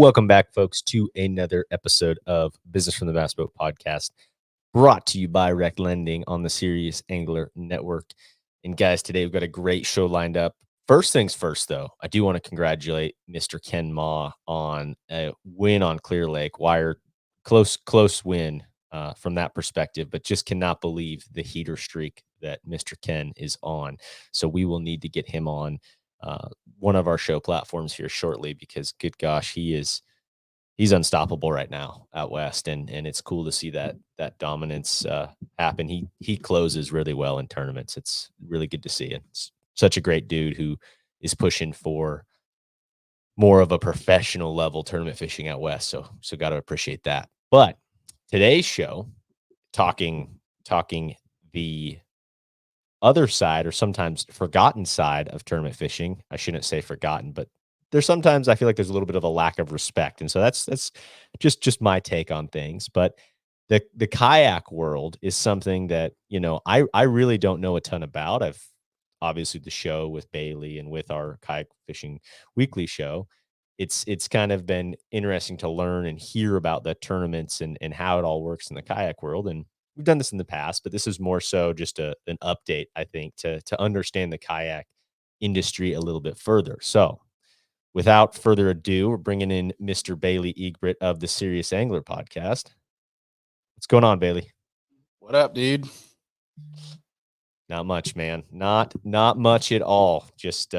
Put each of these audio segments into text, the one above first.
Welcome back, folks, to another episode of Business from the Bass Boat Podcast, brought to you by Rec Lending on the Serious Angler Network. And guys, today we've got a great show lined up. First things first, though, I do want to congratulate Mr. Ken Ma on a win on Clear Lake. Wire close win from that perspective, but just cannot believe the heater streak that Mr. Ken is on. So we will need to get him on one of our show platforms here shortly, because good gosh, he's unstoppable right now out west, and it's cool to see that dominance happen. He closes really well in tournaments. It's really good to see it. It's such a great dude who is pushing for more of a professional level tournament fishing out west. So got to appreciate that. But today's show, talking the other side, or sometimes forgotten side of tournament fishing. I shouldn't say forgotten, but there's sometimes I feel like there's a little bit of a lack of respect. And so that's just my take on things. But the kayak world is something that, I really don't know a ton about. I've obviously the show with Bailey and with our kayak fishing weekly show. It's kind of been interesting to learn and hear about the tournaments and how it all works in the kayak world. And we've done this in the past, but this is more so just an update, I think, to understand the kayak industry a little bit further. So without further ado, we're bringing in Mr. Bailey Eigbrett of the Serious Angler Podcast. What's going on, Bailey? What up, dude? Not much, man. Not much at all. Just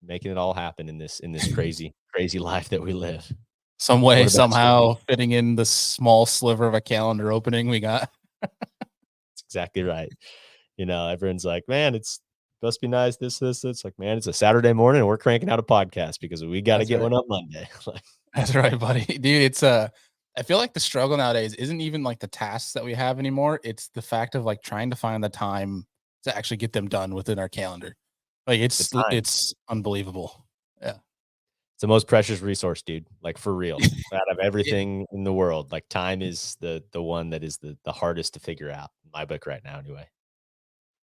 making it all happen in this crazy life that we live. Some way, somehow fitting in the small sliver of a calendar opening we got. That's exactly right. Everyone's like, man, it's supposed to be nice. This. It's like, man, it's a Saturday morning and we're cranking out a podcast because we got to get one up Monday. That's right, buddy. Dude, it's I feel like the struggle nowadays isn't even like the tasks that we have anymore. It's the fact of like trying to find the time to actually get them done within our calendar. Like it's unbelievable. Yeah. It's the most precious resource, dude. Like, for real. Out of everything in the world, like, time is the one that is the hardest to figure out in my book right now, anyway.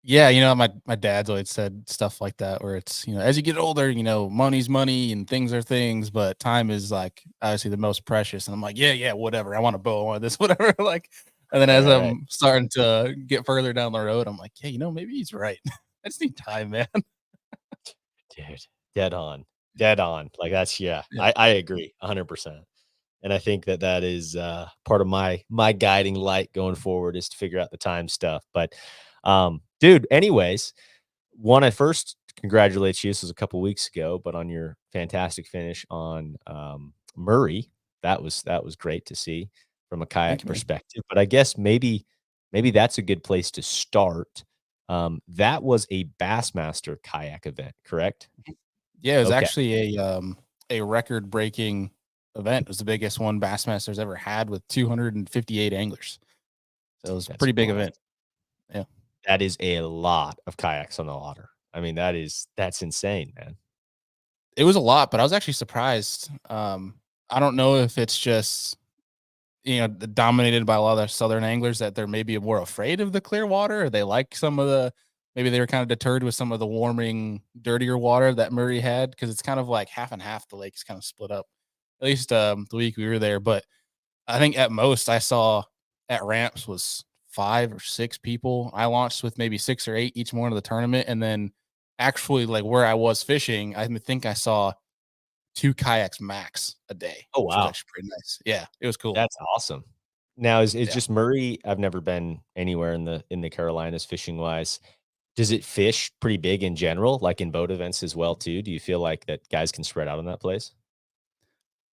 Yeah, my dad's always said stuff like that, where it's, as you get older, money's money and things are things, but time is like obviously the most precious. And I'm like, yeah, whatever. I want a bow, I want this, whatever. Like, and then as I'm starting to get further down the road, I'm like, yeah, maybe he's right. I just need time, man. Dude, dead on. Like, that's, yeah. I agree 100%. And I think that is part of my guiding light going forward, is to figure out the time stuff. But dude, anyways, I first congratulate you. This was a couple weeks ago, but on your fantastic finish on Murray. That was great to see from a kayak perspective. But I guess maybe that's a good place to start. That was a Bassmaster kayak event, correct? Yeah, it was actually a record-breaking event. It was the biggest one Bassmaster's ever had, with 258 anglers. So it was a pretty big event. Yeah. That is a lot of kayaks on the water. I mean, that's insane, man. It was a lot, but I was actually surprised. I don't know if it's just, dominated by a lot of the southern anglers, that they're maybe more afraid of the clear water, or they like maybe they were kind of deterred with some of the warming, dirtier water that Murray had, because it's kind of like half and half. The lake's kind of split up, at least the week we were there. But I think at most I saw at ramps was 5 or 6 people. I launched with maybe 6 or 8 each morning of the tournament. And then actually, like, where I was fishing, I think I saw 2 kayaks max a day. Oh, wow. Which was actually pretty nice. Yeah, it was cool. That's awesome. Now, is just Murray? I've never been anywhere in the Carolinas fishing wise. Does it fish pretty big in general, like in boat events as well too? Do you feel like that guys can spread out on that place?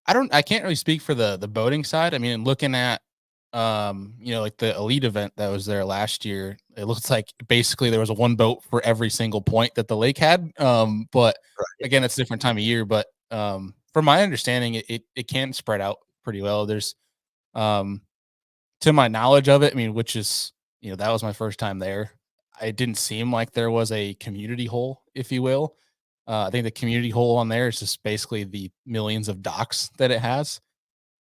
I can't really speak for the boating side. I mean, looking at like the elite event that was there last year, it looks like basically there was a one boat for every single point that the lake had. But again, it's a different time of year. But from my understanding, it can spread out pretty well. There's to my knowledge of it, I mean, which is, that was my first time there. It didn't seem like there was a community hole, if you will. I think the community hole on there is just basically the millions of docks that it has.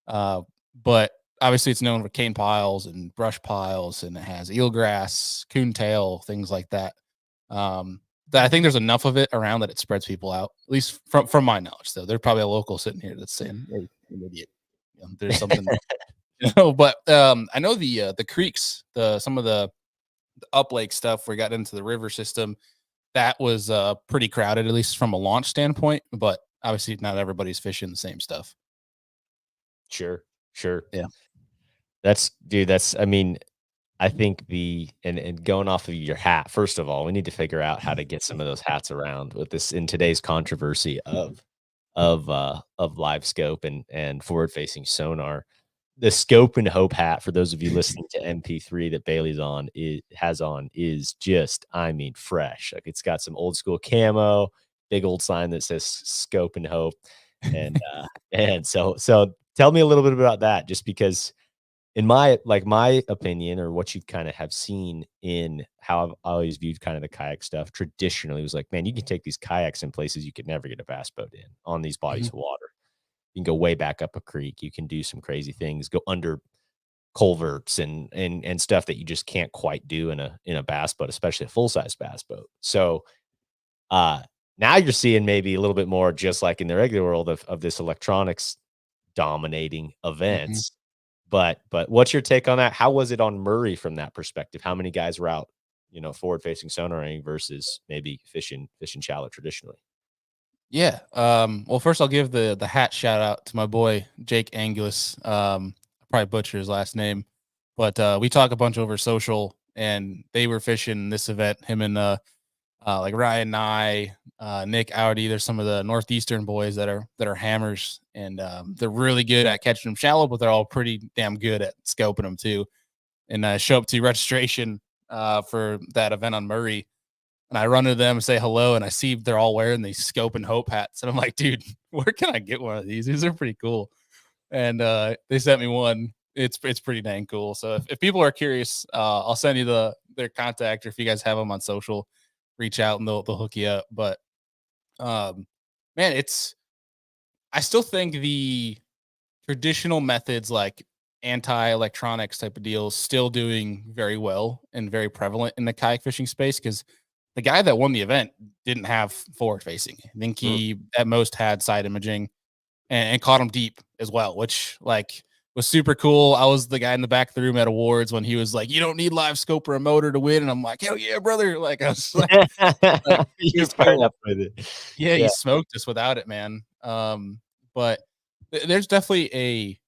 But obviously it's known for cane piles and brush piles, and it has eelgrass, coontail, things like that. That I think there's enough of it around that it spreads people out, at least from my knowledge, though. There's probably a local sitting here that's saying, hey, an idiot. There's something, but I know the creeks, some of the up lake stuff where we got into the river system, that was pretty crowded, at least from a launch standpoint. But obviously, not everybody's fishing the same stuff. Sure, sure. Yeah. That's I mean, I think and going off of your hat, first of all, we need to figure out how to get some of those hats around with this in today's controversy of live scope and forward facing sonar. The scope and hope hat for those of you listening to MP3 that Bailey's on has on is just, I mean, fresh. Like it's got some old school camo, big old sign that says scope and hope. And and so tell me a little bit about that, just because in my opinion, or what you kind of have seen in how I've always viewed kind of the kayak stuff traditionally, was like, man, you can take these kayaks in places you could never get a bass boat in on these bodies Mhm. of water. You can go way back up a creek. You can do some crazy things, go under culverts and stuff that you just can't quite do in a bass boat, especially a full size bass boat. So uh now you're seeing maybe a little bit more, just like in the regular world, of this electronics dominating Mhm. events. But what's your take on that? How was it on Murray from that perspective? How many guys were out, forward facing sonaring versus maybe fishing shallow traditionally? Yeah. Well, first I'll give the hat shout out to my boy Jake Angulis. I probably butcher his last name, but we talk a bunch over social, and they were fishing this event. Him and like Ryan Nye, Nick Audi. There's some of the northeastern boys that are hammers, and they're really good at catching them shallow, but they're all pretty damn good at scoping them too. And I show up to registration for that event on Murray, and I run into them and say hello, and I see they're all wearing these scope and hope hats, and I'm like, dude, where can I get one of these? These are pretty cool. And they sent me one. It's pretty dang cool. So if people are curious, I'll send you their contact, or if you guys have them on social, reach out and they'll hook you up. But um, man, I still think the traditional methods like anti-electronics type of deals still doing very well and very prevalent in the kayak fishing space, because the guy that won the event didn't have forward facing. I think Mm. he at most had side imaging, and caught him deep as well, which like was super cool. I was the guy in the back of the room at awards when he was like, "You don't need live scope or a motor to win," and I'm like, "Hell yeah, brother!" Like I was like it You're was fired cool. up with it. Yeah, he Yeah. smoked us without it, man. But there's definitely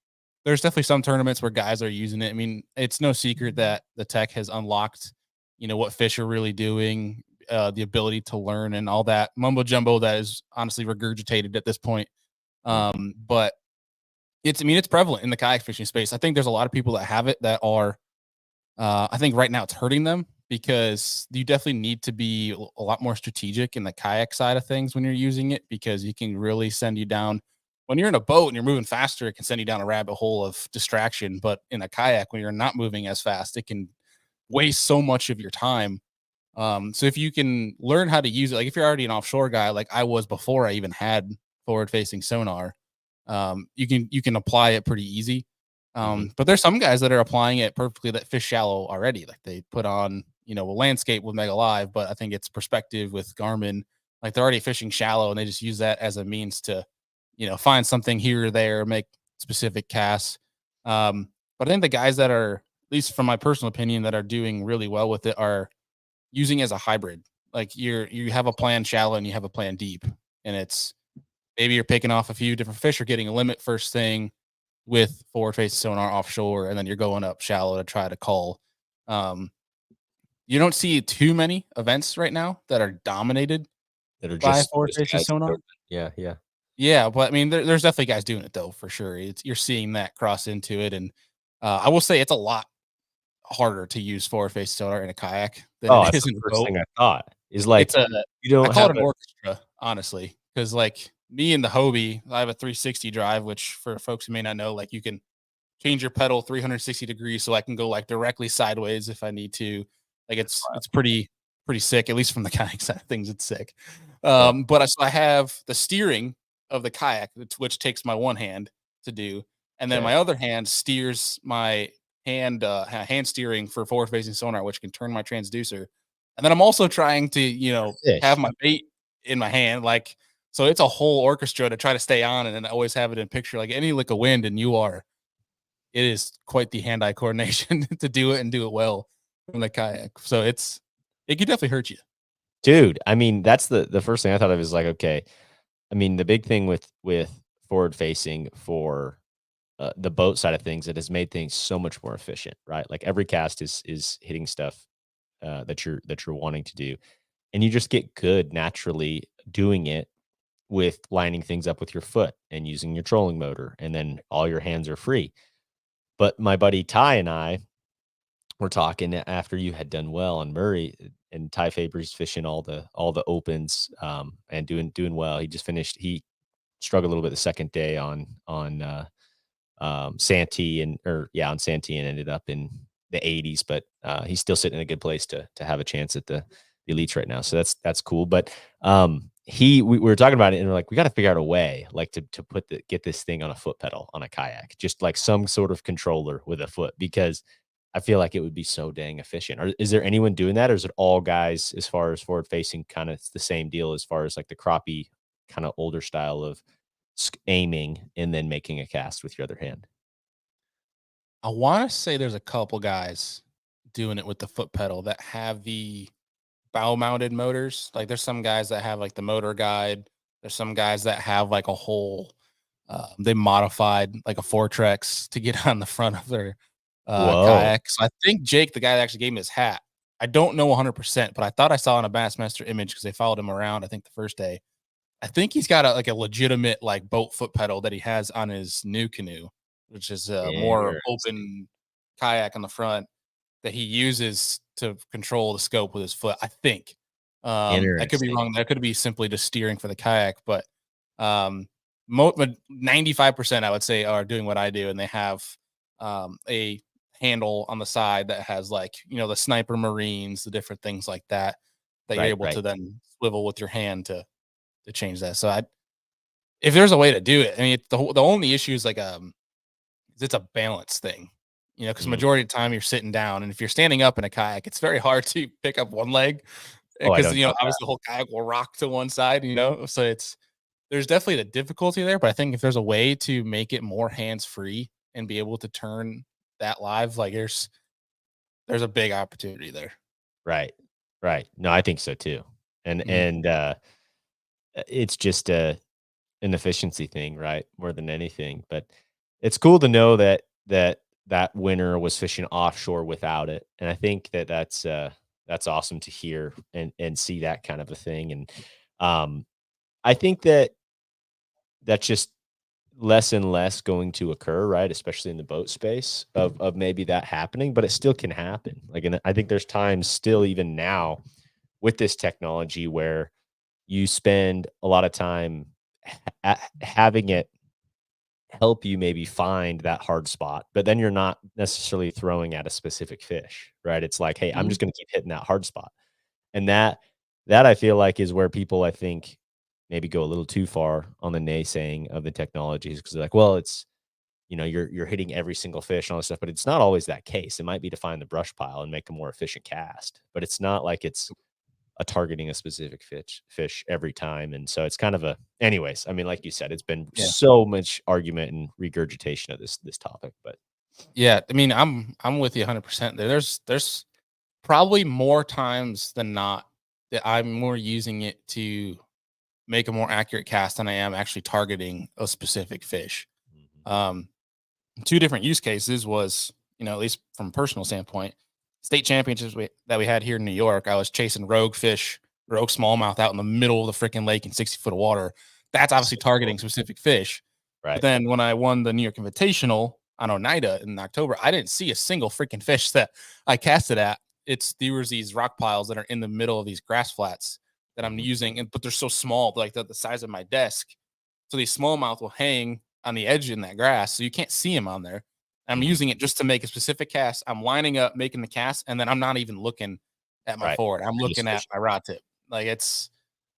some tournaments where guys are using it. I mean, it's no secret that the tech has unlocked, what fish are really doing, the ability to learn and all that mumbo jumbo that is honestly regurgitated at this point. Mm. But I mean, it's prevalent in the kayak fishing space. I think there's a lot of people that have it that are, I think right now it's hurting them, because you definitely need to be a lot more strategic in the kayak side of things when you're using it, because you can really send you down. When you're in a boat and you're moving faster, it can send you down a rabbit hole of distraction. But in a kayak, when you're not moving as fast, it can waste so much of your time. So if you can learn how to use it, like if you're already an offshore guy, like I was before I even had forward facing sonar, you can apply it pretty easy. Mhm. But there's some guys that are applying it perfectly that fish shallow already. Like they put on, a landscape with Mega Live, but I think it's perspective with Garmin. Like they're already fishing shallow, and they just use that as a means to, find something here or there, make specific casts. But I think the guys that are, at least from my personal opinion, that are doing really well with it are using as a hybrid. Like you have a plan shallow and you have a plan deep, and it's maybe you're picking off a few different fish or getting a limit first thing with forward facing sonar offshore, and then you're going up shallow to try to call. Um, you don't see too many events right now that are dominated That are by just forward just facing guys sonar. scoping. Yeah, yeah. Yeah, but I mean, there's definitely guys doing it though for sure. You're seeing that cross into it, and I will say it's a lot harder to use forward facing sonar in a kayak than Oh, it that's is the in a first boat. thing I thought, is It's like, a you I don't call have it an a orchestra, honestly, because like me and the Hobie, I have a 360 drive, which for folks who may not know, like you can change your pedal 360 degrees, so I can go like directly sideways if I need to. Like that's it's wild. pretty sick, at least from the kayak side of things. It's sick. Yeah, But I have the steering of the kayak, which takes my one hand to do, and then okay. my other hand steers my hand steering for forward facing sonar, which can turn my transducer. And then I'm also trying to, have Fish. my bait in my hand, like So it's a whole orchestra to try to stay on and always have it in picture. Like any lick of wind, and it is quite the hand-eye coordination to do it and do it well from the kayak. So it could definitely hurt you. Dude, I mean, that's the first thing I thought of is like, okay, I mean, the big thing with forward facing for the boat side of things, it has made things so much more efficient, right? Like every cast is hitting stuff that you're wanting to do, and you just get good naturally doing it with lining things up with your foot and using your trolling motor, and then all your hands are free. But my buddy Ty and I were talking after you had done well on Murray, and Ty Faber's fishing all the opens, and doing well. He just finished. He struggled a little bit the second day on Santee on Santee and ended up in the 80s, but he's still sitting in a good place to have a chance at the elites right now. So that's cool. But we were talking about it and we're like, we got to figure out a way like to get this thing on a foot pedal on a kayak, just like some sort of controller with a foot, because I feel like it would be so dang efficient. Or is there anyone doing that, or is it all guys as far as forward facing kind of the same deal as far as like the crappie kind of older style of aiming and then making a cast with your other hand? I want to say there's a couple guys doing it with the foot pedal that have the bow mounted motors. Like there's some guys that have like the motor guide. There's some guys that have like a whole they modified like a Fortrex to get on the front of their Whoa. kayak. So I think Jake, the guy that actually gave me his hat, I don't know 100%, but I thought I saw on a Bassmaster image because they followed him around, I think the first day. I think he's got like a legitimate like boat foot pedal that he has on his new canoe, which is a more Interesting. open kayak on the front that he uses to control the scope with his foot, I think. I could be Interesting. wrong. That could be simply just steering for the kayak, but um, 95% I would say are doing what I do, and they have a handle on the side that has like the sniper marines, the different things like that that you're Right, able right. to then swivel with your hand to change that. So if there's a way to do it, I mean, the only issue is like it's a balance thing, because Mm. majority of the time you're sitting down, and if you're standing up in a kayak, it's very hard to pick up one leg Oh, I because don't doubt that. obviously the whole kayak will rock to one side, so there's definitely the difficulty there. But I think if there's a way to make it more hands free and be able to turn that live, like there's a big opportunity there. Right. Right. No, I think so too. And Mhm. and it's just an efficiency thing, right? More than anything. But it's cool to know that winner was fishing offshore without it. And I think that's awesome to hear and see that kind of a thing. And I think that's just less and less going to occur, right? Especially in the boat space of maybe that happening, but it still can happen. Like, and I think there's times still even now with this technology where you spend a lot of time having it help you maybe find that hard spot, but then you're not necessarily throwing at a specific fish, right? It's like, hey, I'm Mhm. just going to keep hitting that hard spot. And that I feel like is where people I think maybe go a little too far on the naysaying of the technologies, because they're like, well, it's you're hitting every single fish and all this stuff, but it's not always that case. It might be to find the brush pile and make a more efficient cast, but it's not like it's a targeting a specific fish every time. And so it's kind of a anyways, I mean, like you said, it's been Yeah. so much argument and regurgitation of this topic, but Yeah, I mean, I'm with you 100% there. There's probably more times than not that I'm more using it to make a more accurate cast than I am actually targeting a specific fish. Mhm. Um, two different use cases was, at least from a personal standpoint, state championships that we had here in New York. I was chasing rogue fish, rogue smallmouth out in the middle of the freaking lake in 60 foot of water. That's obviously So cool. targeting specific fish. But Right. then when I won the New York Invitational on Oneida in October, I didn't see a single freaking fish that I casted at. There was these rock piles that are in the middle of these grass flats that I'm Mhm. using, but they're so small, like the size of my desk. So these smallmouth will hang on the edge in that grass, so you can't see them on there. I'm Mhm. using it just to make a specific cast. I'm lining up, making the cast, and then I'm not even looking at my Right. forward. I'm You're just looking at fishing. my rod tip. Like Yeah.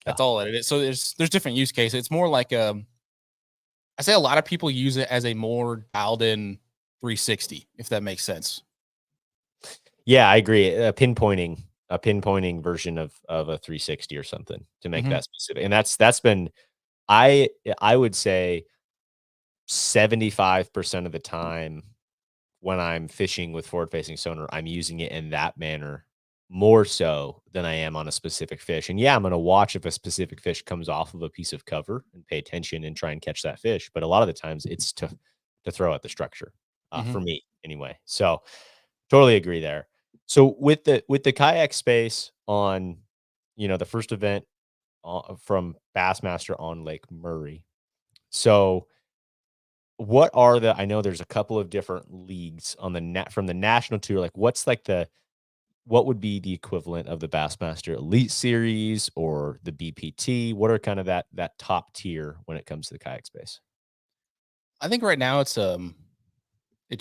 that's all it is. So there's different use cases. It's more like I say a lot of people use it as a more dialed in 360, if that makes sense. Yeah, I agree. A pinpointing version of a 360 or something to make Mhm. that specific. And that's been I would say 75% of the time when I'm fishing with forward-facing sonar, I'm using it in that manner more so than I am on a specific fish. And yeah, I'm gonna watch if a specific fish comes off of a piece of cover and pay attention and try and catch that fish. But a lot of the times it's to throw at the structure, Mhm. for me anyway. So totally agree there. So with the kayak space on, the first event from Bassmaster on Lake Murray. So what are I know there's a couple of different leagues on the net from the national tour. Like what's like what would be the equivalent of the Bassmaster Elite Series or the BPT? What are kind of that top tier when it comes to the kayak space? I think right now it's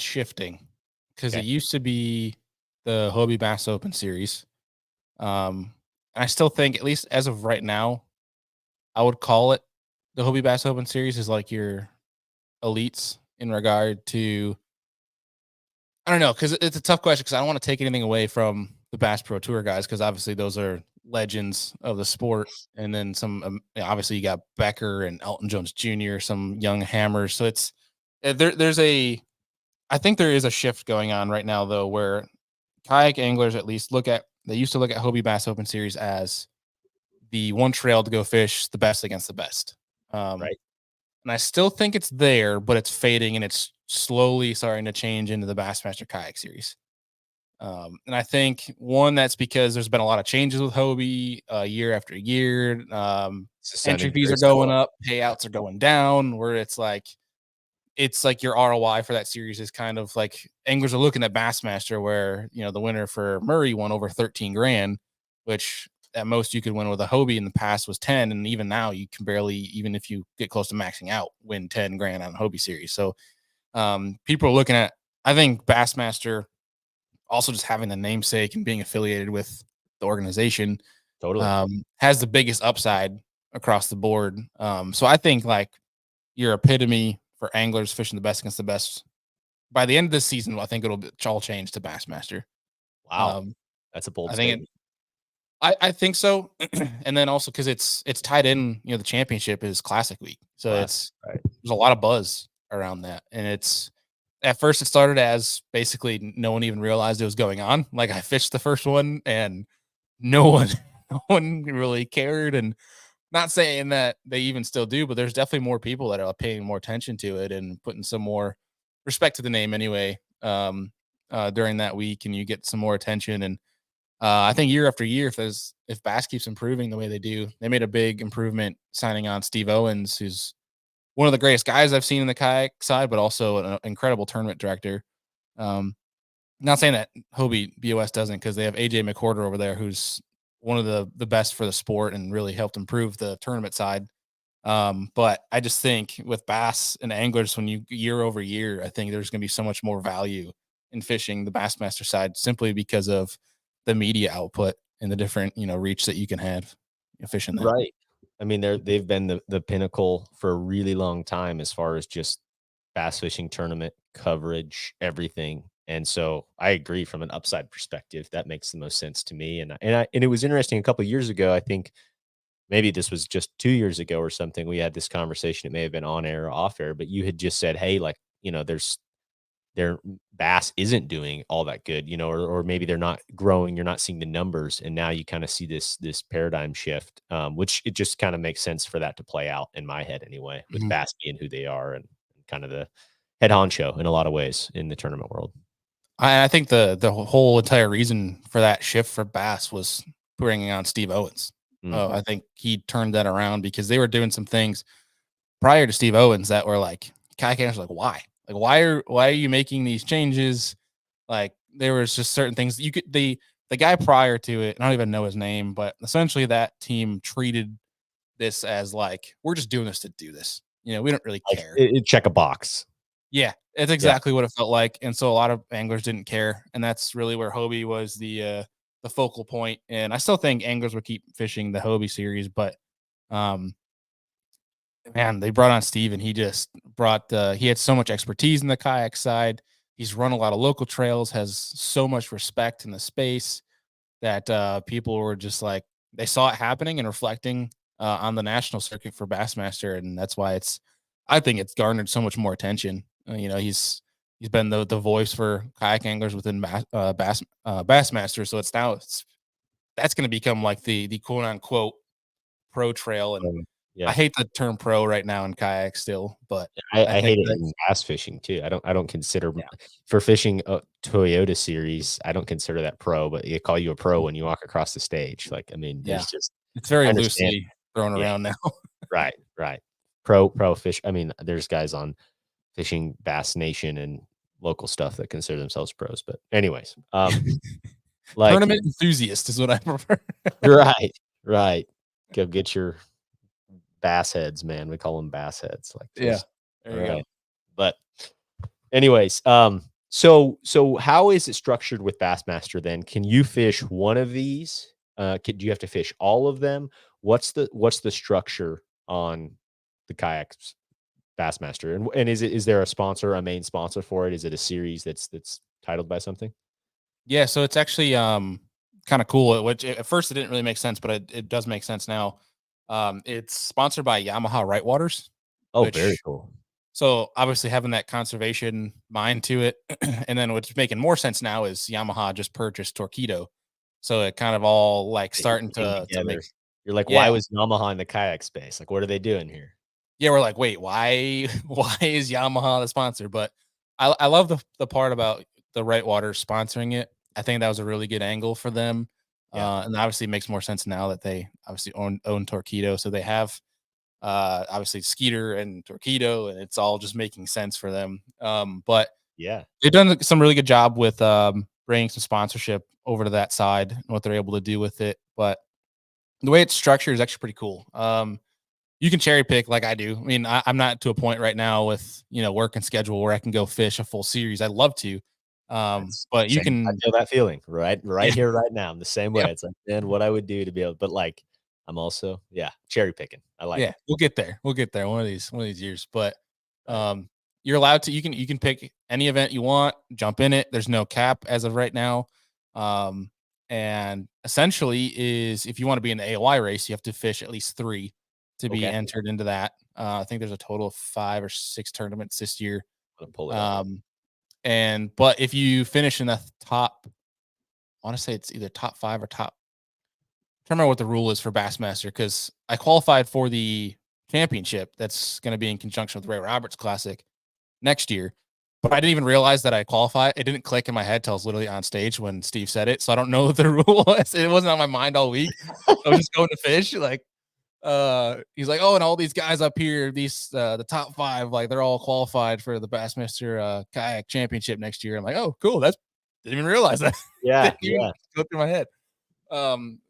shifting because it Okay. used to be the Hobie Bass Open Series. And I still think, at least as of right now, I would call it the Hobie Bass Open Series is like your elites in regard to, I don't know, because it's a tough question because I don't want to take anything away from the Bass Pro Tour guys because obviously those are legends of the sport. And then some, obviously you got Becker and Elton Jones Jr., some young hammers. So there's I think there is a shift going on right now though, where kayak anglers at least they used to look at Hobie Bass Open Series as the one trail to go fish the best against the best. Um, Right. and I still think it's there, but it's fading and it's slowly starting to change into the Bassmaster Kayak Series. And I think one that's because there's been a lot of changes with Hobie year after year. It's Entry sounding fees very are going similar. up, payouts are going down. Where it's like your ROI for that series is kind of like anglers are looking at Bassmaster, where the winner for Murray won over 13 grand, which at most you could win with a Hobie in the past was 10, and even now you can barely, even if you get close to maxing out, win 10 grand on a Hobie series. So people are looking at, I think Bassmaster also just having the namesake and being affiliated with the organization Totally. has the biggest upside across the board. So I think like your epitome for anglers fishing the best against the best by the end of this season, I think all change to Bassmaster. Wow. Um, That's a bold I think statement. I think so, and then also because it's tied in. The championship is Classic Week, so Classic. Right. there's a lot of buzz around that, and it's at first it started as basically no one even realized it was going on. Like I fished the first one, and no one no one really cared, and not saying that they even still do, but there's definitely more people that are paying more attention to it and putting some more respect to the name anyway. During that week, and you get some more attention. And I think year after year, if Bass keeps improving the way they do, they made a big improvement signing on Steve Owens, who's one of the greatest guys I've seen in the kayak side, but also an incredible tournament director. Um, Not saying that Hobie BOS doesn't, because they have AJ McCorder over there, who's one of the best for the sport and really helped improve the tournament side. But I just think with bass and anglers, when you year over year, I think there's going to be so much more value in fishing the Bassmaster side simply because of the media output and the different reach that you can have fishing that. Right. I mean, they've been the pinnacle for a really long time as far as just bass fishing tournament coverage, everything. And so I agree from an upside perspective. That makes the most sense to me. And it was interesting a couple of years ago. I think maybe this was just 2 years ago or something. We had this conversation. It may have been on air or off air, but you had just said, "Hey, like their bass isn't doing all that good, or maybe they're not growing. You're not seeing the numbers, and now you kind of see this paradigm shift, which it just kind of makes sense for that to play out in my head anyway, with Mhm. bass being who they are and kind of the head honcho in a lot of ways in the tournament world. I think the whole entire reason for that shift for bass was bringing on Steve Owens. Mm, Oh, I think he turned that around because they were doing some things prior to Steve Owens that were like kayak were like, why? Like why are you making these changes? Like there was just certain things you could the guy prior to it, I don't even know his name, but essentially that team treated this as like, we're just doing this to do this. We don't really like care. check a box. Yeah, it's Yeah, exactly what it felt like. And so a lot of anglers didn't care. And that's really where Hobie was the focal point. And I still think anglers will keep fishing the Hobie series, but um man, they brought on Steve, and he just brought he had so much expertise in the kayak side. He's run a lot of local trails, has so much respect in the space that people were just like, they saw it happening and reflecting on the national circuit for Bassmaster, and that's why I think it's garnered so much more attention. He's been the voice for kayak anglers within Bassmaster, so that's going to become like the quote unquote pro trail. And I Yeah. hate the term pro right now in kayak still, but I I think hate it in that's bass fishing too. I don't consider yeah, for fishing a Toyota series, I don't consider that pro, but they call you a pro when you walk across the stage. Like, I mean, yeah. there's just It's very I understand. loosely thrown Yeah, around now. right, right. Pro fish. I mean, there's guys on Fishing Bass Nation and local stuff that consider themselves pros. But anyways, like Tournament enthusiast is what I prefer. right, right. Go get your bass heads, man. We call them bass heads. Like Yeah, just there all you right. go. But anyways, so how is it structured with Bassmaster then? Can you fish one of these? Do you have to fish all of them? What's the structure on the kayaks Bassmaster? And is there a sponsor, a main sponsor for it? Is it a series that's titled by something? Yeah, so it's actually kind of cool. Which at first it didn't really make sense, but it does make sense now. It's sponsored by Yamaha Right Waters, Oh, very which cool. so obviously having that conservation mind to it, and then what's making more sense now is Yamaha just purchased Torpedo, so it kind of all like It starting came to make together. You're like, why yeah. was Yamaha in the kayak space? Like, what are they doing here? Yeah, we're like, "Wait, why why is Yamaha the sponsor?" But I love the part about the Right Water sponsoring it. I think that was a really good angle for them, Yeah. and obviously it makes more sense now that they obviously own Torpedo, so they have, obviously Skeeter and Torpedo, and it's all just making sense for them, but Yeah. they've done some really good job with, bringing some sponsorship over to that side and what they're able to do with it, but the way it's structured is actually pretty cool. You can cherry pick like I do. I mean, I'm not to a point right now with work and schedule where I can go fish a full series. I'd love to, That's but you same. I can, feel that feeling right yeah, here, right now. I'm the same way. yep, It's like, man, what I would do to be able, but like, I'm also, yeah, cherry picking. I like yeah. it. We'll get there. We'll get there one of these years. But Right. you're allowed to. You can pick any event you want. Jump in it. There's no cap as of right now. Um, and essentially, is if you want to be in the AOI race, you have to fish at least 3 to be Okay. entered into that. I think there's a total of 5 or 6 tournaments this year. I'm gonna pull it up. Um, but if you finish in the top, I want to say it's either top 5 or top. I don't remember what the rule is for Bassmaster because I qualified for the championship that's going to be in conjunction with Ray Roberts Classic next year. But I didn't even realize that I qualified. It didn't click in my head till I was literally on stage when Steve said it. So I don't know what the rule was. It wasn't on my mind all week. I was just going to fish. Like, he's like, oh, and all these guys up here, these the top 5, like they're all qualified for the Bassmaster kayak championship next year. I'm like, oh, cool. That's didn't even realize that. Yeah, Didn't even yeah. go through my head.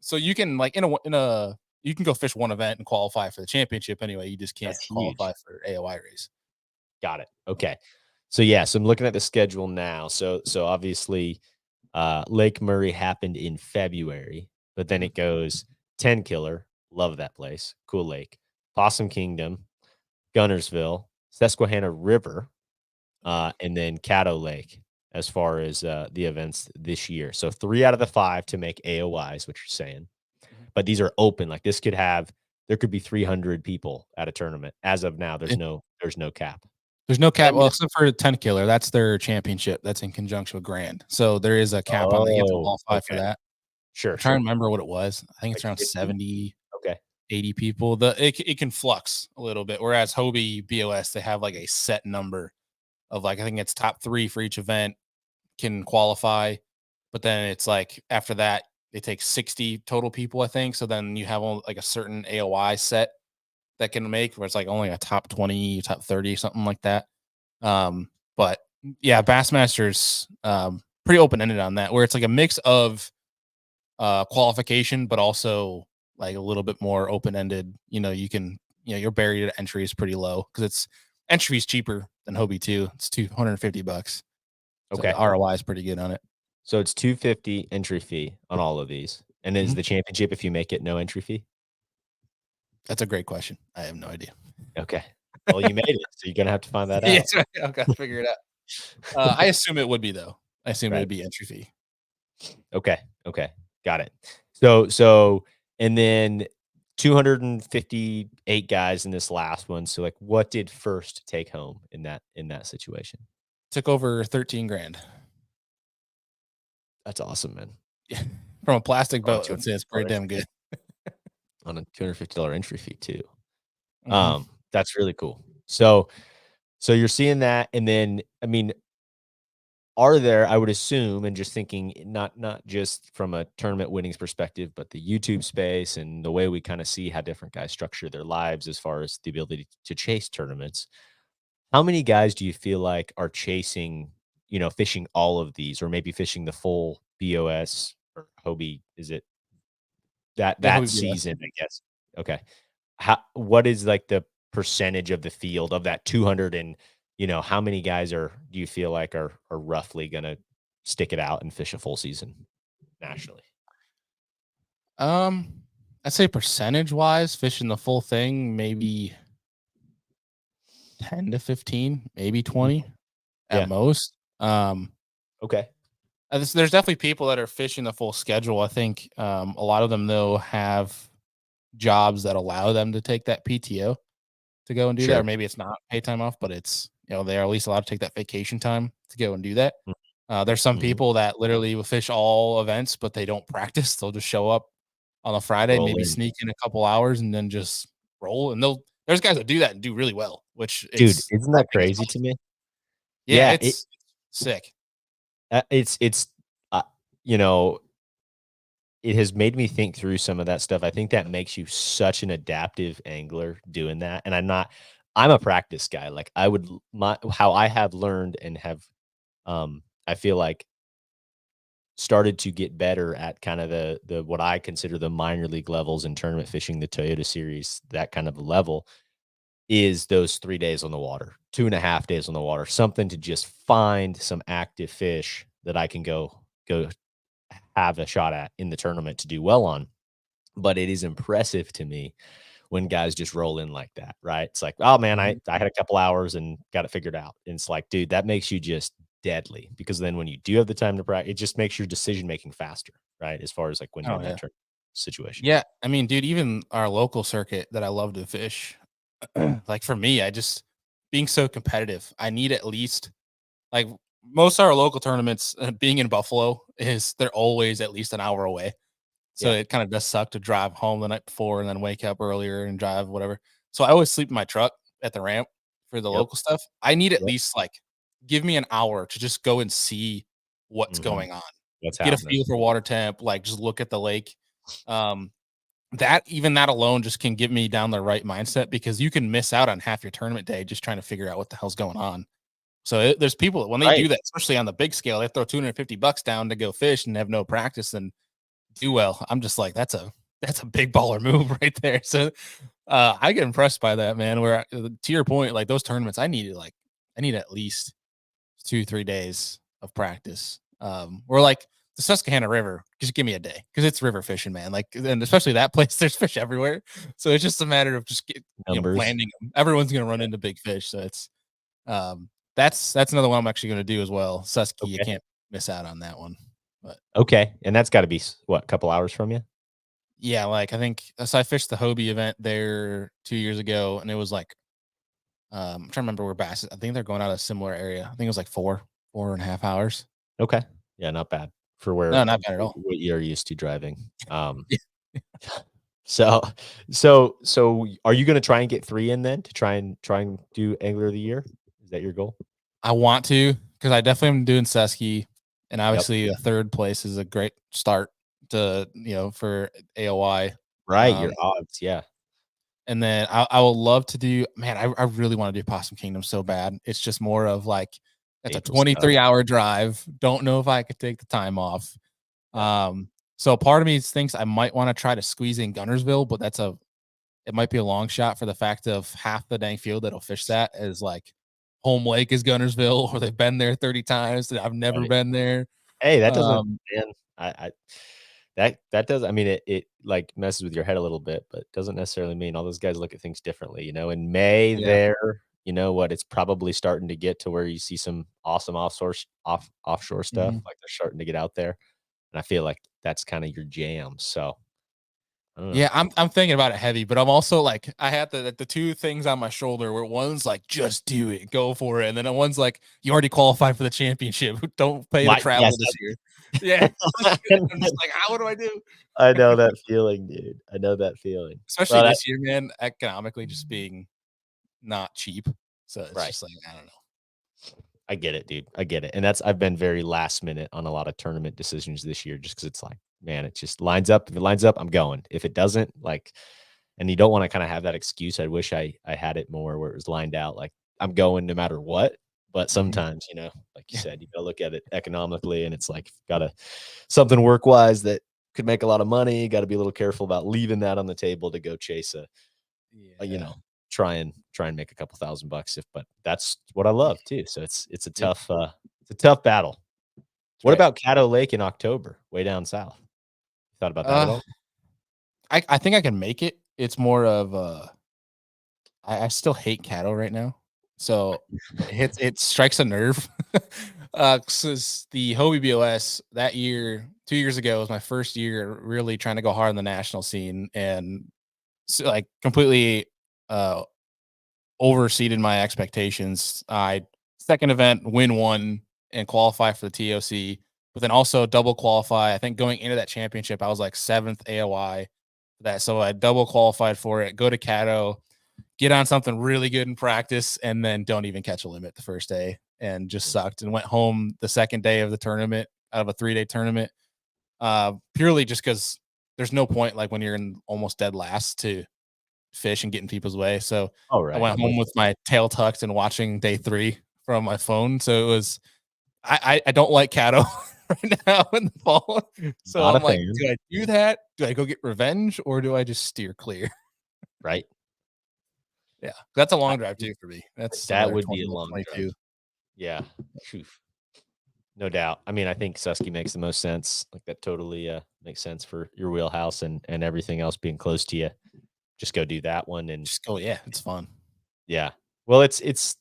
So you can like in a you can go fish one event and qualify for the championship anyway. You just can't That's huge. qualify for AOI race. Got it. Okay. So yeah, so I'm looking at the schedule now. So obviously, Lake Murray happened in February, but then Mhm. it goes 10 Killer, love that place, cool lake, Possum Kingdom, Gunnersville, Susquehanna River, Okay. and then Caddo Lake as far as the events this year. So 3 out of the 5 to make AOI is what you're saying. Mhm. But these are open. Like there could be 300 people at a tournament. As of now, there's no cap. There's no And cap. Well, except for 10 Killer, that's their championship. That's in conjunction with Grand. So there is a cap on that. You have to oh, qualify for okay. that. Sure, I'm trying to sure. remember what it was. I think it's Like around 50? 70, Okay. 80 people. It can flux a little bit. Whereas Hobie BOS, they have like a set number of like I think it's top 3 for each event can qualify, but then it's like after that it takes 60 total people, I think. So then you have like a certain AOI set that can make where it's like only a top 20, top 30, something like that. But yeah, Bassmasters pretty open ended on that, where it's like a mix of qualification, but also like a little bit more open ended. Your barrier to entry is pretty low because it's entry is cheaper than Hobie too. It's $250. So the Okay. ROI is pretty good on it. So it's 250 entry fee on all of these. And is Mhm. the championship if you make it no entry fee? That's a great question. I have no idea. Okay. Well, you made it, so you're gonna have to find that Yeah, out. that's right. I've got to figure it out. I assume it would be though. I assume it Right. would be entry fee. Okay. Okay. Got it. So and then 258 guys in this last one. So like what did first take home in that situation? Took over 13 grand. That's awesome, man. Yeah. From a plastic On a boat, I'd say it's pretty $250 damn good. on a $250 entry fee too. Mhm. That's really cool. So you're seeing that, and then I mean, are there, I would assume, and just thinking not just from a tournament winnings perspective, but the YouTube space and the way we kind of see how different guys structure their lives as far as the ability to chase tournaments. How many guys do you feel like are chasing, fishing all of these, or maybe fishing the full BOS or Hobie? Is it Yeah, that Hobie BS. season, I guess? Okay. What is like the percentage of the field of that 200, and how many guys do you feel like are roughly gonna stick it out and fish a full season nationally? Um, I'd say percentage-wise, fishing the full thing, maybe 10 to 15, maybe Mhm. 20 at Yeah. most. Okay. There's definitely people that are fishing the full schedule. I think, a lot of them, though, have jobs that allow them to take that PTO to go and do that, or Sure. maybe it's not paid time off, but it's, they're at least allowed to take that vacation time to go and do that. There's some Mhm. people that literally will fish all events, but they don't practice. They'll just show up on a Friday, Roll maybe in. sneak in a couple hours and then just roll. And there's guys that do that and do really well, which Dude, it's, isn't I that think it's crazy to awesome. me? Yeah, Yeah, it's sick. it's, uh, you know, it has made me think through some of that stuff. I think that makes you such an adaptive angler doing that, and I'm a practice guy. Like, I would l my how I have learned and have, I feel like started to get better at kind of the what I consider the minor league levels in tournament fishing, the Toyota series, that kind of a level, is those 3 days on the water, 2.5 days on the water, something to just find some active fish that I can go have a shot at in the tournament to do well on. But it is impressive to me when guys just roll in like that, right? It's like, "Oh, man, I Mhm. I had a couple hours and got it figured out." And it's like, dude, that makes you just deadly, because then when you do have the time to practice, it just makes your decision making faster, right? As far as, like, when you're Oh, in that yeah. situation. Yeah, I mean, dude, even our local circuit that I love to fish, like, for me, I just being so competitive, I need at least, like, most of our local tournaments, being in Buffalo is they're always at least an hour away. So Yeah. it kinda does suck to drive home the night before and then wake up earlier and drive, whatever. So I always sleep in my truck at the ramp for the Yep. local stuff. I need at Yep. least, like, give me an hour to just go and see what's Mhm. going on. What's Get a happening? feel for water temp, like, just look at the lake. Um, that even that alone just can get me down the right mindset, because you can miss out on half your tournament day just trying to figure out what the hell's going on. So there's people when they Right. do that, especially on the big scale, they throw $250 down to go fish and have no practice and do well. I'm just like, that's a big baller move right there. So I get impressed by that, man. Where to your point, like those tournaments, I need at least 2, 3 days of practice. Or like the Susquehanna River, just give me a day because it's river fishing, man. Like, and especially that place, there's fish everywhere. So it's just a matter of just Numbers. landing them. Everyone's gonna run Yeah. into big fish. So it's that's another one I'm actually gonna do as well. Susky, you Okay. can't miss out on that one. But Okay, and that's gotta be what, a couple hours from you? yeah, like I think so I fished the Hobie event there 2 years ago, and it was like I'm trying to remember where Bass is. I think they're going out of a similar area. I think it was like 4.5 hours. Okay. Yeah, not bad for No, not bad at all. what you're used to driving. Yeah. So so are you gonna try and get 3 in then to try and do Angler of the Year? Is that your goal? I want to because I definitely am doing Sesky, and Yep. obviously a third place is a great start to for AOI. Right, your Um, odds, yeah. and then I would love to do. Man, I really want to do Possum Kingdom so bad. It's just more of like it's a April stuff. 23-hour drive. Don't know if I could take the time off. Yeah. So part of me thinks I might want to try to squeeze in Gunnersville, but it might be a long shot for the fact of half the dang field that'll fish that is like home lake is Gunnersville, or they've been there 30 times. And I've never Right. been there. Hey, that doesn't, Um, man, I that does, I mean, it, like, messes with your head a little bit, but doesn't necessarily mean all those guys look at things differently, in May yeah. there, you know what, it's probably starting to get to where you see some awesome offshore stuff, Mhm. like, they're starting to get out there, and I feel like that's kinda your jam, so, I don't know. Yeah, I'm thinking about it heavy, but I'm also like I had the two things on my shoulder where one's like just do it, go for it, and then the one's like you already qualified for the championship, don't pay the Why? Yes, travel this year. Yeah, I'm just like, what do I do? I know that feeling, dude. I know that feeling. Especially Well, that this year, man, economically just being not cheap. So it's right. just like I don't know. I get it, dude. I get it. And I've been very last minute on a lot of tournament decisions this year just because it's like, man, it just lines up. If it lines up, I'm going. If it doesn't, like, and you don't want to kind of have that excuse. I wish I had it more where it was lined out, like I'm going no matter what. But Mhm. sometimes, like you Yeah, said, you gotta look at it economically, and it's like gotta something work wise that could make a lot of money. Got to be a little careful about leaving that on the table to go chase a yeah, try and make a couple $1,000 if but that's what I yeah. love too. So Yep, it's a tough battle. that's What right. about Caddo Lake in October, way down south? Thought about that at Uh, all? I think I can make it. It's more of I still hate cattle right now, so it strikes a nerve. 'Cause the Hobie BOS that year, 2 years ago was my first year really trying to go hard on the national scene and so, like, completely, uh, overseeded my expectations. I second event, win 1, and qualify for the TOC, but then also double qualify. I think going into that championship, I was, like, 7th AOI for that, so I double qualified for it, go to Caddo, get on something really good in practice, and then don't even catch a limit the first day and just sucked and went home the second day of the tournament out of a 3-day tournament, purely just because there's no point, like, when you're in almost dead last to fish and get in people's way. So All I right. went home with my tail tucked and watching day 3 from my phone. So it was I don't like cattle right now in the fall. So Not a I'm like, fan, do I do that? Do I go get revenge or do I just steer clear? right? Yeah. That's a I long drive too for me. That's that another would be 20 a minute, long drive. 22. Yeah. Phew. No doubt. I mean, I think Susky makes the most sense. Like that totally makes sense for your wheelhouse and everything else being close to you. Just go do that one and Just go, yeah, it's fun. yeah. Well, it's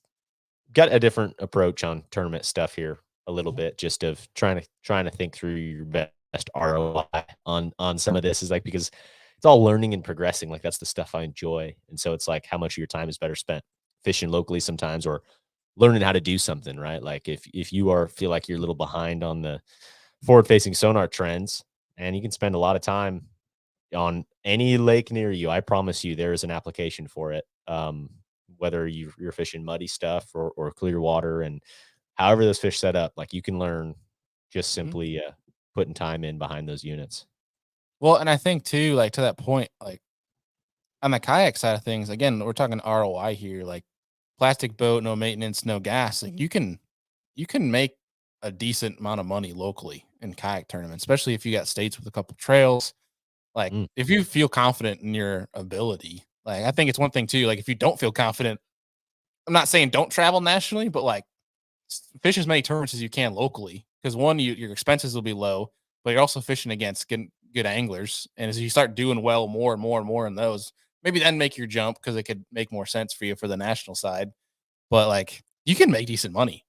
got a different approach on tournament stuff here a little Mhm. bit, just of trying to think through your best ROI on some of this is like because it's all learning and progressing. Like that's the stuff I enjoy. And so it's like how much of your time is better spent fishing locally sometimes or learning how to do something, right? Like if you are feel like you're a little behind on the forward facing sonar trends and you can spend a lot of time on any lake near you, I promise you there is an application for it. Whether you're fishing muddy stuff or clear water and however those fish set up, like you can learn just Mhm. simply putting time in behind those units. Well, and I think too, like to that point, like on the kayak side of things, again, we're talking ROI here, like plastic boat, no maintenance, no gas. Like you can make a decent amount of money locally in kayak tournaments, especially if you got states with a couple trails. Like Mm, if you feel confident in your ability, like I think it's one thing too. Like if you don't feel confident, I'm not saying don't travel nationally, but like fish as many tournaments as you can locally. Because one, your expenses will be low, but you're also fishing against good anglers. And as you start doing well more and more and more in those, maybe then make your jump because it could make more sense for you for the national side. But like you can make decent money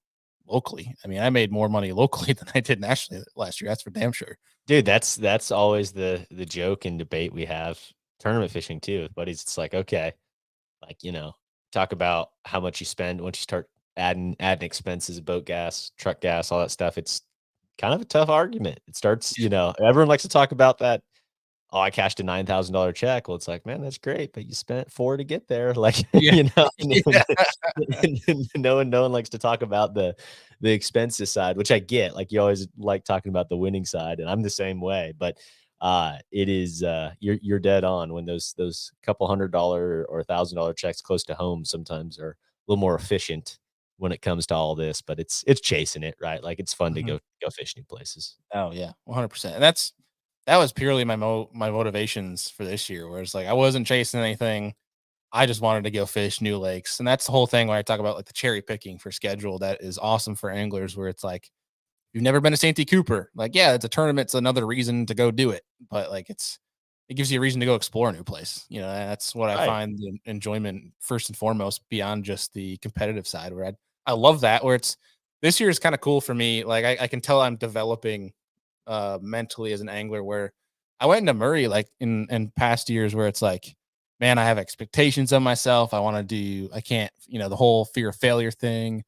locally. I mean, I made more money locally than I did nationally last year. That's for damn sure. dude, that's always the joke and debate we have tournament fishing too with buddies. It's like, okay, like, talk about how much you spend once you start adding expenses, boat gas, truck gas, all that stuff. It's kind of a tough argument. It starts, everyone likes to talk about that. Oh, I cashed a $9,000 check. Well, it's like, man, that's great, but you spent 4 to get there. Like, Yeah. and Yeah. no one likes to talk about the expenses side, which I get. Like, you always like talking about the winning side, and I'm the same way. But it is you're dead on when those couple $100 or $1,000 checks close to home sometimes are a little more efficient when it comes to all this. But it's chasing it, right? Like it's fun to Mhm. go fish new places. Oh yeah, 100%. And that was purely my motivations for this year, where it's like I wasn't chasing anything. I just wanted to go fish new lakes, and that's the whole thing where I talk about like the cherry picking for schedule. That is awesome for anglers, where it's like you've never been to Santee Cooper, like yeah, it's a tournament, it's another reason to go do it, but like it gives you a reason to go explore a new place. And that's what I Right. find the enjoyment first and foremost beyond just the competitive side. Where I love that where it's this year is kind of cool for me. Like I can tell I'm developing mentally as an angler where I went into Murray like in past years where it's like, man, I have expectations of myself. I want to do, I can't, the whole fear of failure thing.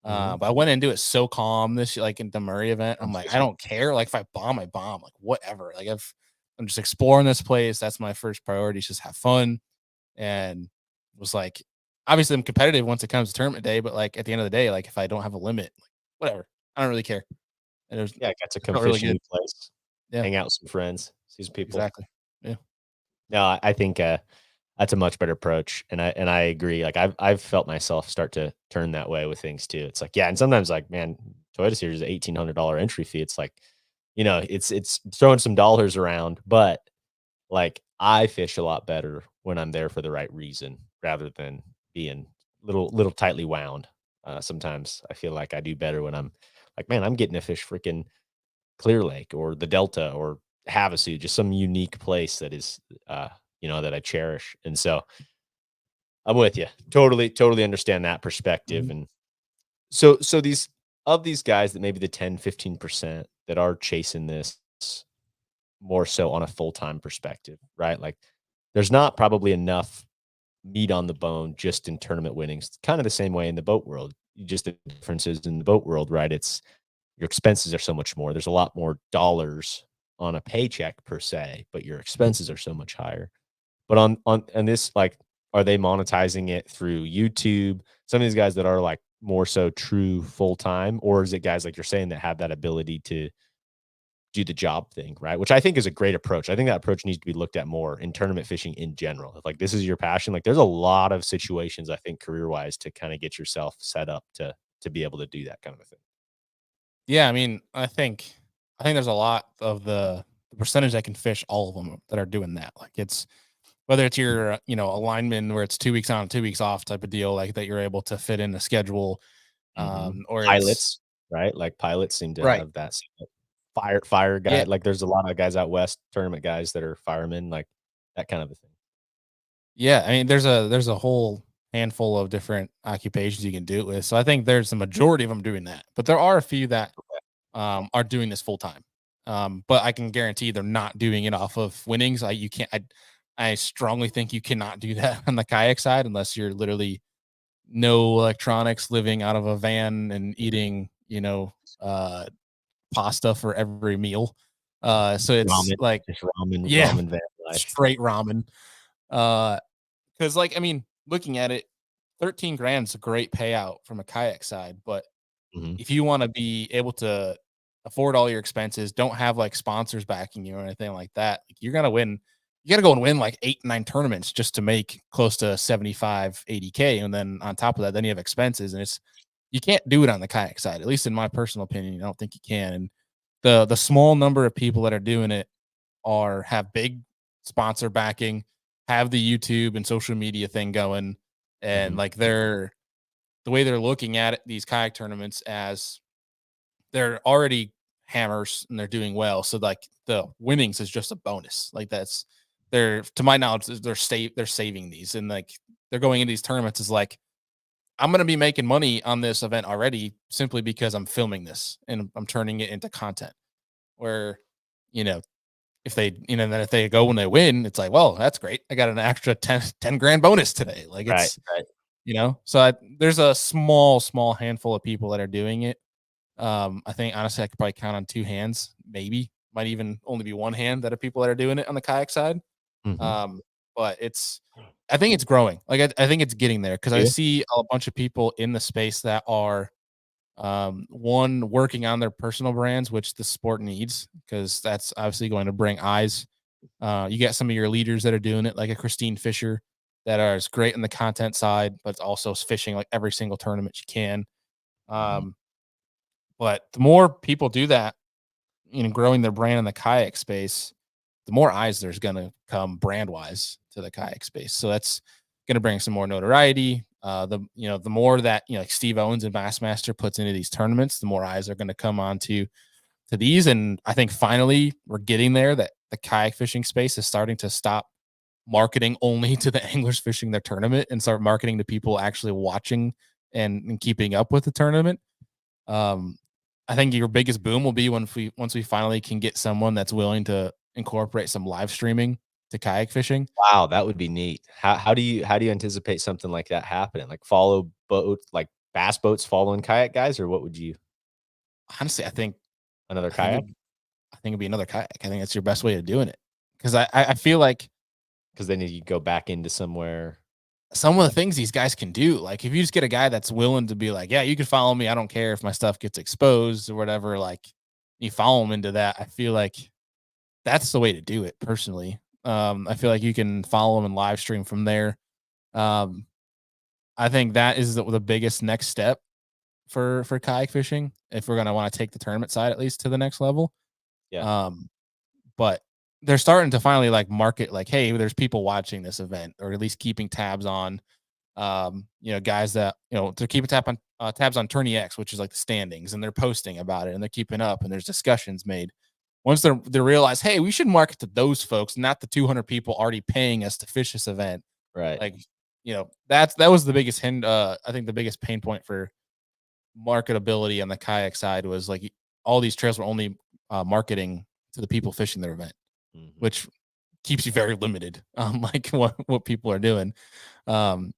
Mhm. But I went into it so calm this like in the Murray event. I'm I'm like, I fishing. don't care. Like if I bomb, I bomb. Like whatever. Like I'm just exploring this place. That's my first priority. Is just have fun. And it was like, obviously I'm competitive once it comes to tournament day, but like at the end of the day, like if I don't have a limit, like whatever, I don't really care. And Yeah, I got to it come felt really fish a good. new place, Yeah, hang out with some friends, see some people. exactly. Yeah. No, I think, that's a much better approach, and I agree, like, I've felt myself start to turn that way with things too. It's like, yeah, and sometimes, like, man, Toyota Series is $1,800 entry fee. It's like, it's throwing some dollars around, but, like, I fish a lot better when I'm there for the right reason rather than being little tightly wound. Sometimes I feel like I do better when I'm like, "Man, I'm getting to fish freaking Clear Lake or the Delta or Havasu," just some unique place that is, that I cherish. And so I'm with you. Totally understand that perspective. Mhm. And so these guys that maybe the 10-15% that are chasing this more so on a full-time perspective, right? Like there's not probably enough meat on the bone just in tournament winnings. It's kind of the same way in the boat world. Just the differences in the boat world, right? It's your expenses are so much more. There's a lot more dollars on a paycheck per se, but your expenses are so much higher. But on this, like, are they monetizing it through YouTube? Some of these guys that are like more so true full time, or is it guys like you're saying that have that ability to do the job thing, right? Which I think is a great approach. I think that approach needs to be looked at more in tournament fishing in general. If like this is your passion, like there's a lot of situations I think career wise to kind of get yourself set up to be able to do that kind of a thing. Yeah, I mean, I think there's a lot of the percentage that can fish all of them that are doing that. Like it's whether it's your a lineman where it's 2 weeks on, 2 weeks off type of deal, like that you're able to fit in the schedule, Mhm. or it's Pilots, right? Like, pilots seem to right. have that same fire guy Yeah, like, there's a lot of guys out west, tournament guys that are firemen, like, that kind of a thing. yeah. I mean, there's a whole handful of different occupations you can do it with. So I think there's the majority of them doing that, but there are a few that are doing this full time. But I can guarantee they're not doing it off of winnings. You can't. I strongly think you cannot do that on the kayak side unless you're literally no electronics, living out of a van and eating, pasta for every meal. So it's Ramen, like, just yeah, ramen van life. straight ramen. Because like, I mean, looking at it, 13 grand is a great payout from a kayak side, but Mhm, if you want to be able to afford all your expenses, don't have like sponsors backing you or anything like that, like, you're gonna win. You got to go and win like 8, 9 tournaments just to make close to 75, 80K. And then on top of that, then you have expenses. And you can't do it on the kayak side, at least in my personal opinion. I don't think you can. And the small number of people that are doing it have big sponsor backing, have the YouTube and social media thing going, and mhm, like the way they're looking at it, these kayak tournaments as they're already hammers and they're doing well. So like the winnings is just a bonus. Like that's they're to my knowledge they're saving these and like they're going into these tournaments is like I'm gonna be making money on this event already simply because I'm filming this and I'm turning it into content. Where you know if they then if they go when they win, it's like well that's great. I got an extra 10 grand bonus today. Like right, it's right. so there's a small handful of people that are doing it. I think honestly, I could probably count on two hands, maybe might even only be one hand that are people that are doing it on the kayak side. Mhm. Um, but I think it's growing. Like I think it's getting there because Do I you? see a bunch of people in the space that are one working on their personal brands, which the sport needs because that's obviously going to bring eyes. You get some of your leaders that are doing it, like a Christine Fisher, that is great on the content side, but also fishing like every single tournament she can. Mhm, Um, but the more people do that, growing their brand in the kayak space, the more eyes there's going to come brand wise to the kayak space. So that's going to bring some more notoriety. The more that, like Steve Owens and Bassmaster puts into these tournaments, the more eyes are going to come on to these. And I think finally we're getting there that the kayak fishing space is starting to stop marketing only to the anglers fishing their tournament and start marketing to people actually watching and keeping up with the tournament. Um, I think your biggest boom will be once we finally can get someone that's willing to incorporate some live streaming to kayak fishing. Wow, that would be neat. How do you anticipate something like that happening? Like follow boat like bass boats following kayak guys, or what would you Honestly, another I think kayak? it, I think it'd be another kayak. I think that's your best way of doing it because I feel like Because then you go back into somewhere. some of the things these guys can do, like if you just get a guy that's willing to be like, yeah, you can follow me. I don't care if my stuff gets exposed or whatever. Like you follow them into that. I feel like that's the way to do it personally. I feel like you can follow them and live stream from there. Um, I think that is the biggest next step for kayak fishing if we're gonna want to take the tournament side at least to the next level. Yeah. Um, but they're starting to finally like market like, hey, there's people watching this event or at least keeping tabs on guys that they're keeping tabs on Tourney X, which is like the standings, and they're posting about it and they're keeping up and there's discussions made. Once they realize, hey, we should market to those folks, not the 200 people already paying us to fish this event. Right. Like, that was the biggest I think the biggest pain point for marketability on the kayak side was like all these trails were only marketing to the people fishing their event, Mhm. which keeps you very limited on like what people are doing. Um,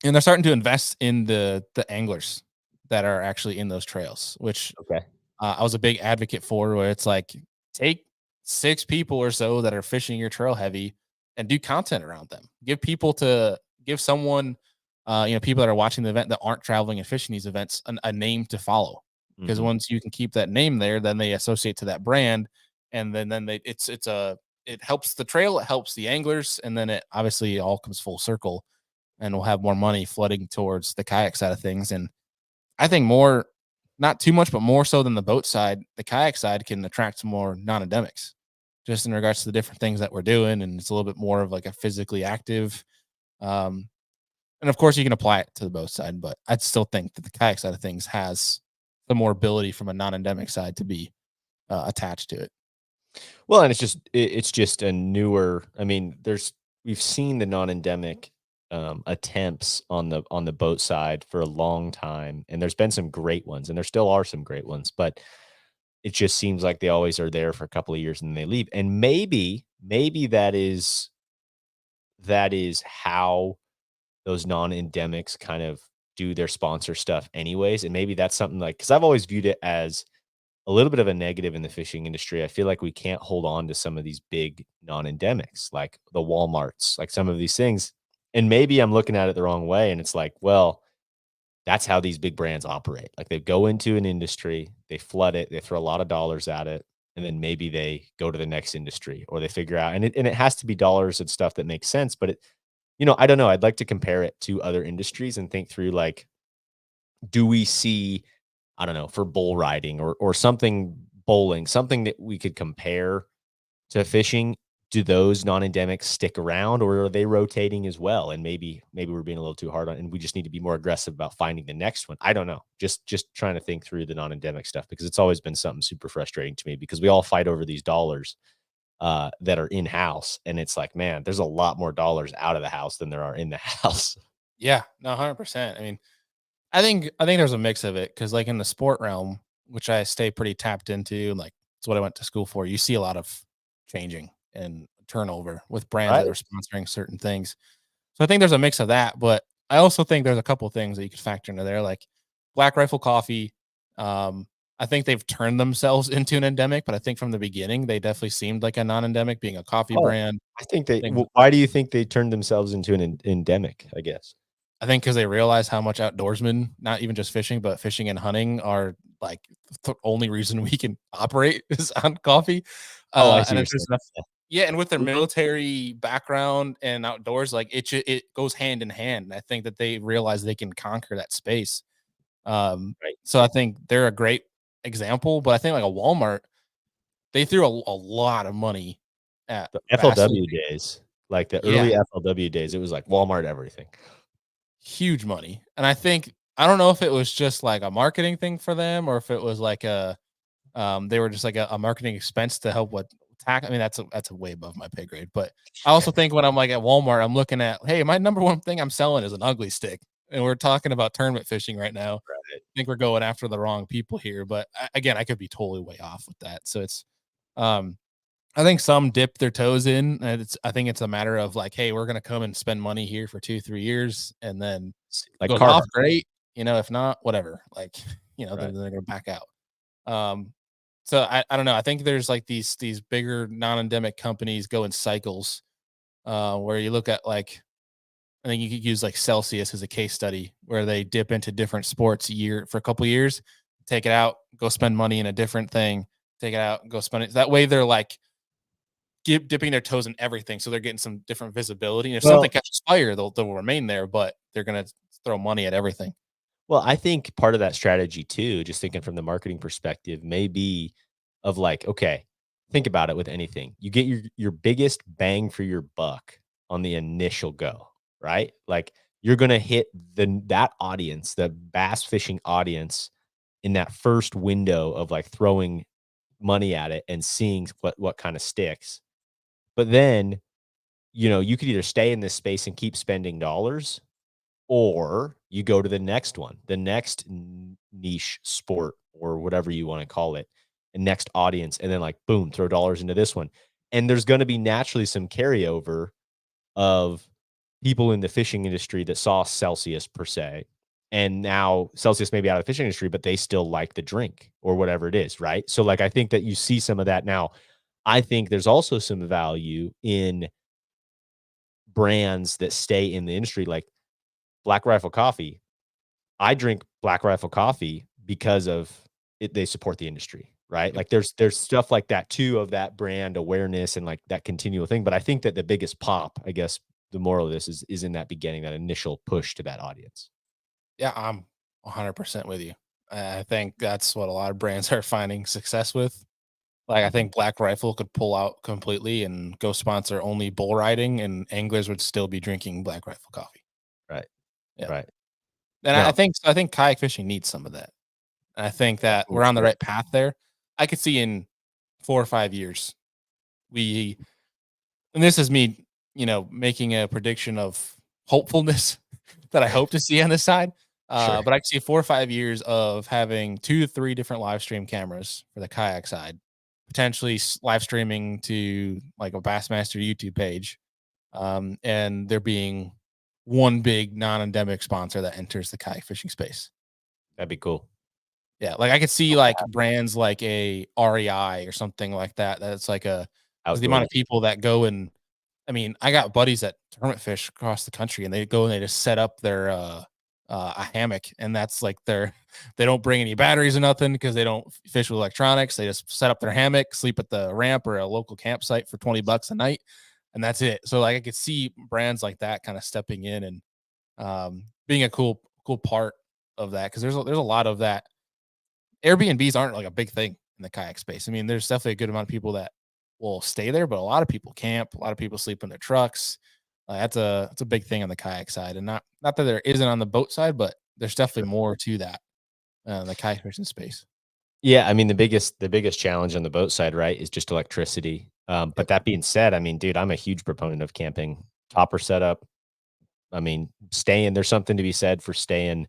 and they're starting to invest in the anglers that are actually in those trails, which Okay. I was a big advocate for. Where it's like take 6 people or so that are fishing your trail heavy and do content around them. Give someone, people that are watching the event that aren't traveling and fishing these events a name to follow. Because Mhm. once you can keep that name there, then they associate to that brand, and then it helps the trail, it helps the anglers, and then it obviously all comes full circle and we'll have more money flooding towards the kayak side of things. And I think more, not too much, but more so than the boat side, the kayak side can attract some more non-endemics just in regards to the different things that we're doing. And it's a little bit more of like a physically active. Um, and of course, you can apply it to the boat side, but I'd still think that the kayak side of things has the more ability from a non-endemic side to be attached to it. Well, and it's just a newer. I mean, we've seen the non-endemic attempts on the boat side for a long time, and there's been some great ones, and there still are some great ones, but it just seems like they always are there for a couple of years and then they leave. And maybe that is how those non-endemics kind of do their sponsor stuff anyways. And maybe that's something like because I've always viewed it as a little bit of a negative in the fishing industry. I feel like we can't hold on to some of these big non-endemics, like the Walmarts, like some of these things. And maybe I'm looking at it the wrong way. And it's like, well, that's how these big brands operate. Like they go into an industry, they flood it, they throw a lot of dollars at it, and then maybe they go to the next industry or they figure out and it has to be dollars and stuff that makes sense. But I don't know. I'd like to compare it to other industries and think through like, do we see, I don't know, for bull riding or something bowling, something that we could compare to fishing? Do those non-endemics stick around or are they rotating as well? And maybe we're being a little too hard on and we just need to be more aggressive about finding the next one. I don't know. Just trying to think through the non-endemic stuff because it's always been something super frustrating to me because we all fight over these dollars that are in-house. And it's like, man, there's a lot more dollars out of the house than there are in the house. Yeah, no, 100%. I mean, I think there's a mix of it because, like in the sport realm, which I stay pretty tapped into, like it's what I went to school for. You see a lot of changing and turnover with brands that Right? are sponsoring certain things. So I think there's a mix of that, but I also think there's a couple things that you could factor into there, like Black Rifle Coffee. Um, I think they've turned themselves into an endemic, but I think from the beginning they definitely seemed like a non-endemic, being a coffee Oh, brand. I think they Things why do you think they turned themselves into an endemic, I guess? I think because they realize how much outdoorsmen, not even just fishing, but fishing and hunting are like the only reason we can operate is on coffee. Oh, I see And what you're it's saying. just enough. Yeah, and with their Yeah. military background and outdoors, like it goes hand in hand. And I think that they realize they can conquer that space. Um, Right. so I think they're a great example. But I think like a Walmart, they threw a lot of money at The vastly, FLW days, like the yeah, early FLW days, it was like Walmart everything. huge money. And I think I don't know if it was just like a marketing thing for them or if it was like they were just like a marketing expense to help with tax. I mean, that's a way above my pay grade. But I also think when I'm like at Walmart, I'm looking at, hey, my number one thing I'm selling is an ugly stick. And we're talking about tournament fishing right now. Right. I think we're going after the wrong people here. But again, I could be totally way off with that. So it's um I think some dip their toes in, and I think it's a matter of like, hey, we're gonna come and spend money here for 2, 3 years, and then Like goes off Carhartt, great. If not, whatever. Like, then right? they're gonna back out. Um, so I don't know. I think there's like these bigger non-endemic companies go in cycles, where you look at like I think you could use like Celsius as a case study where they dip into different sports year for a couple years, take it out, go spend money in a different thing, take it out, go spend it. That way they're like dipping their toes in everything, so they're getting some different visibility. And if something Well, catches fire, they'll remain there, but they're gonna throw money at everything. Well, I think part of that strategy too, just thinking from the marketing perspective, may be of like, okay, think about it with anything. You get your biggest bang for your buck on the initial go, right? Like you're gonna hit that audience, the bass fishing audience, in that first window of like throwing money at it and seeing what kind of sticks. But then, you could either stay in this space and keep spending dollars, or you go to the next one, the next niche sport or whatever you want to call it, and next audience, and then like boom, throw dollars into this one. And there's going to be naturally some carryover of people in the fishing industry that saw Celsius per se. And now Celsius may be out of the fishing industry, but they still like the drink or whatever it is, right? So like I think that you see some of that now. I think there's also some value in brands that stay in the industry, like Black Rifle Coffee. I drink Black Rifle coffee because of it, they support the industry, right? Yep. Like there's stuff like that too, of that brand awareness and like that continual thing. But I think that the biggest pop, I guess the moral of this is in that beginning, that initial push to that audience. Yeah, I'm 100% with you. I think that's what a lot of brands are finding success with. Like, I Mhm. think Black Rifle could pull out completely and go sponsor only bull riding, and anglers would still be drinking Black Rifle coffee. Right. Yeah, Right. and I No, think so. I think kayak fishing needs some of that. And I think that we're definitely on the true. right path there. I could see in 4 or 5 years, we and this is me, making a prediction of hopefulness that I hope to see on this side. Sure. But I can see 4 or 5 years of having 2 to 3 different live stream cameras for the kayak side, potentially live streaming to like a Bassmaster YouTube page, and there being one big non-endemic sponsor that enters the kayak fishing space. That'd be cool. Yeah, like I could see like brands like a REI or something like that. That's like a because the amount of Outdoors. people that go and I mean, I got buddies that tournament fish across the country, and they go and they just set up their a hammock, and that's like their they don't bring any batteries or nothing because they don't fish with electronics. They just set up their hammock, sleep at the ramp or a local campsite for $20 a night, and that's it. So like I could see brands like that kind of stepping in and being a cool part of that because there's a lot of that. Airbnbs aren't like a big thing in the kayak space. I mean, there's definitely a good amount of people that will stay there, but a lot of people camp. A lot of people sleep in their trucks. That's a big thing on the kayak side, and not that there isn't on the boat side, but there's Sure. definitely more to that the kayak fishing space. Yeah, I mean, the biggest challenge on the boat side, right, is just electricity. But Yep. that being said, I mean, dude, I'm a huge proponent of camping, topper setup. I mean, there's something to be said for staying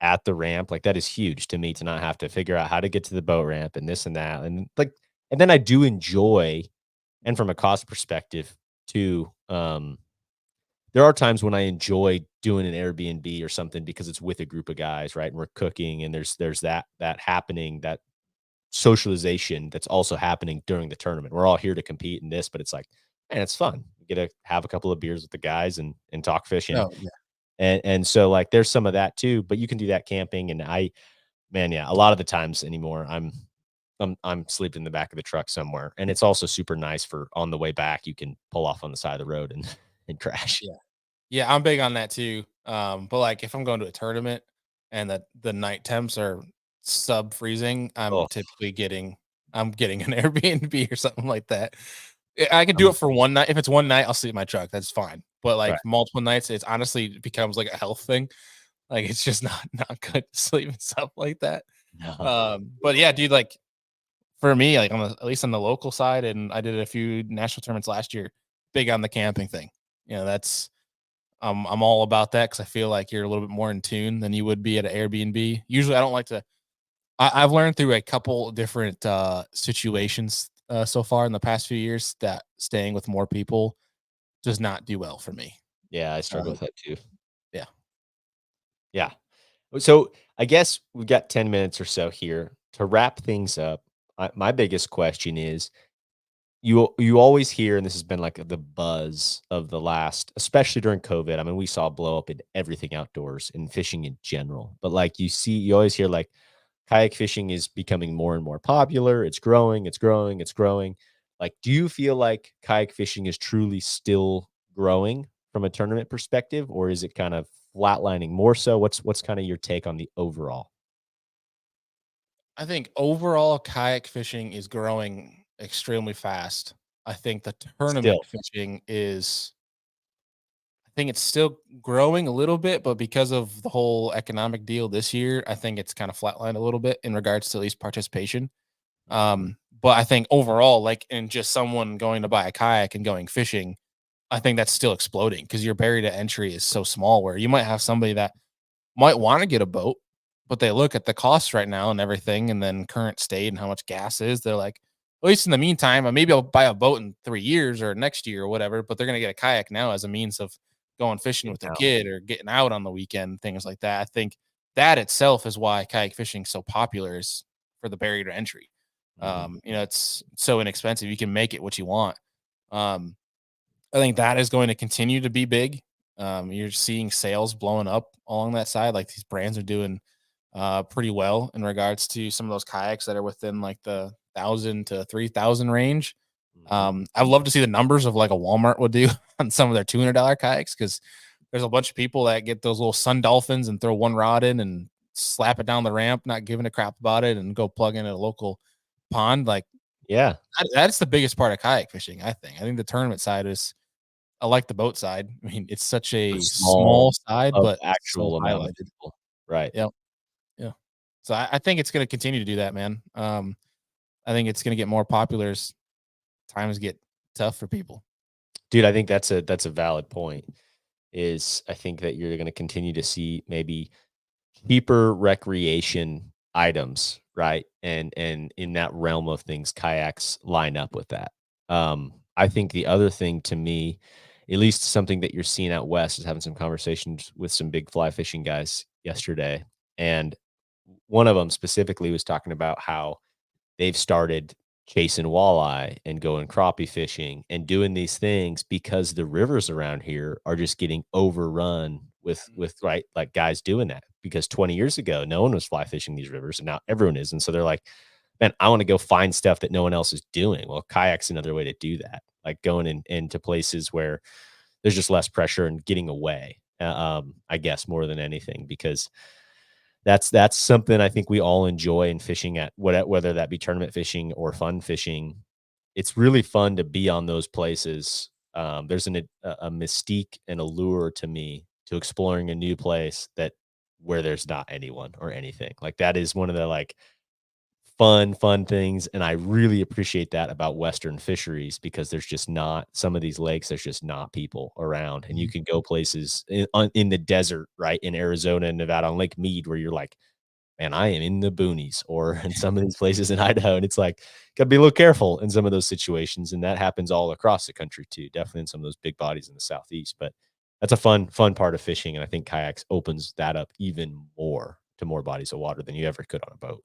at the ramp. Like that is huge to me, to not have to figure out how to get to the boat ramp and this and that. And like, and then I do enjoy, and from a cost perspective too, there are times when I enjoy doing an Airbnb or something because it's with a group of guys, right? And we're cooking, and there's that happening, that socialization that's also happening during the tournament. We're all here to compete in this, but it's like, man, it's fun. You get to have a couple of beers with the guys and talk fishing. Oh yeah. And so like there's some of that too, but you can do that camping. And man, yeah, a lot of the times anymore, I'm sleeping in the back of the truck somewhere. And it's also super nice for on the way back, you can pull off on the side of the road and and crash. Yeah. Yeah, I'm big on that too. But like if I'm going to a tournament and the night temps are sub freezing, Oh, I'm getting an Airbnb or something like that. I could do I'm it for one night. If it's one night, I'll sleep in my truck. That's fine. But right. like multiple nights, it's honestly it becomes like a health thing. Like it's just not good to sleep and stuff like that. No. But yeah, dude, like for me, like at least on the local side, and I did a few national tournaments last year, big on the camping thing. That's I'm all about that because I feel like you're a little bit more in tune than you would be at an Airbnb. Usually, I don't like to. I've learned through a couple different situations so far in the past few years, that staying with more people does not do well for me. Yeah, I struggle Uh, with that too. yeah. Yeah. So I guess we've got 10 minutes or so here to wrap things up. My biggest question is you always hear, and this has been like the buzz of the last, especially during COVID. I mean, we saw a blow up in everything outdoors and fishing in general. But like you always hear like kayak fishing is becoming more and more popular. It's growing, it's growing, it's growing. Like, do you feel like kayak fishing is truly still growing from a tournament perspective, or is it kind of flatlining more so? What's kind of your take on the overall? I think overall kayak fishing is growing extremely fast. I think the Still. tournament fishing is I think it's still growing a little bit, but because of the whole economic deal this year, I think it's kind of flatlined a little bit in regards to at least participation. Mhm. But I think overall, like in just someone going to buy a kayak and going fishing, I think that's still exploding because your barrier to entry is so small where you might have somebody that might want to get a boat, but they look at the costs right now and everything, and then current state and how much gas is. They're like, at least in the meantime, maybe I'll buy a boat in 3 years or next year or whatever. But they're gonna get a kayak now as a means of going fishing And with their now. kid or getting out on the weekend, things like that. I think that itself is why kayak fishing is so popular is for the barrier to entry. Mhm. It's so inexpensive. You can make it what you want. Um, I think that is going to continue to be big. You're seeing sales blowing up along that side. Like these brands are doing pretty well in regards to some of those kayaks that are within like the 1,000 to 3,000 range. Mhm. I'd love to see the numbers of like a Walmart would do on some of their $200 kayaks because there's a bunch of people that get those little sun dolphins and throw one rod in and slap it down the ramp, not giving a crap about it, and go plug in at a local pond. Like Yeah. that's the biggest part of kayak fishing. I think. I think the tournament side is I like the boat side. I mean, it's such The a small small side, of but so actual amount of highlighted. people. Right. Yep. Yeah. So I think it's gonna continue to do that, man. I think it's gonna get more popular as times get tough for people. Dude, I think that's a valid point. Is I think that you're gonna continue to see maybe cheaper recreation items, right? And in that realm of things, kayaks line up with that. I think the other thing to me, at least something that you're seeing out west, is having some conversations with some big fly fishing guys yesterday, and one of them specifically was talking about how they've started chasing walleye and going crappie fishing and doing these things because the rivers around here are just getting overrun with right like guys doing that because 20 years ago no one was fly fishing these rivers and now everyone is and so they're like man I want to go find stuff that no one else is doing. Well, kayak's another way to do that, like going into places where there's just less pressure and getting away, I guess more than anything because that's something I think we all enjoy in fishing at whether that be tournament fishing or fun fishing. It's really fun to be on those places. There's a mystique and allure to me to exploring a new place that where there's not anyone or anything. Like that is one of the like fun things, and I really appreciate that about Western fisheries because there's just not some of these lakes, there's just not people around, and you Mhm. can go places in the desert, right, in Arizona and Nevada on Lake Mead where you're like, "Man, I am in the boonies," or in some of these places in Idaho, and it's like, gotta be a little careful in some of those situations, and that happens all across the country too, definitely in some of those big bodies in the Southeast, but that's a fun part of fishing, and I think kayaks opens that up even more to more bodies of water than you ever could on a boat.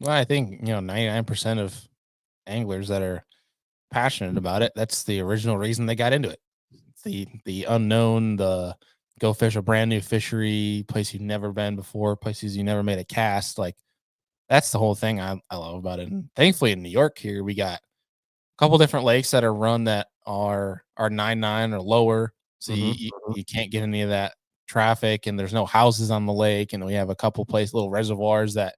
Well, I think 99% of anglers that are passionate about it. That's the original reason they got into it. It's the unknown, the go fish a brand new fishery, place you've never been before, places you never made a cast. Like that's the whole thing I love about it. And thankfully in New York here, we got a couple different lakes that are run that are 9.9 or lower. So Mhm, mhm. you can't get any of that traffic and there's no houses on the lake. And we have a couple place little reservoirs that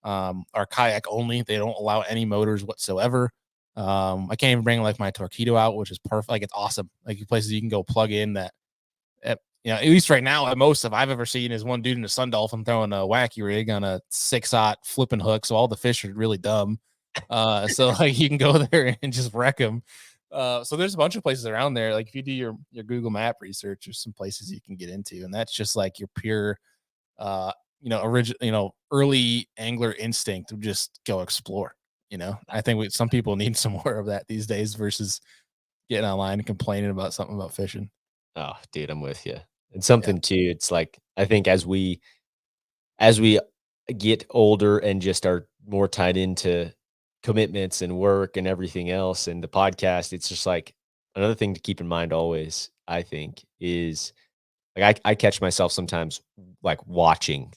are kayak only. They don't allow any motors whatsoever. I can't even bring like my Torpedo out, which is perfect. Like it's awesome. Like places you can go plug in that at least right now, most of I've ever seen is one dude in a sun dolphin throwing a wacky rig on a 6/0 flipping hook. So all the fish are really dumb. So like you can go there and just wreck them. So there's a bunch of places around there. Like if you do your Google Map research, there's some places you can get into, and that's just like your pure, original, early angler instinct to just go explore. I think some people need some more of that these days versus getting online and complaining about something about fishing. Oh, dude, I'm with you. And Yeah. something too, it's like, I think as we get older and just are more tied into commitments and work and everything else and the podcast, it's just like another thing to keep in mind always, I think, is like I catch myself sometimes like watching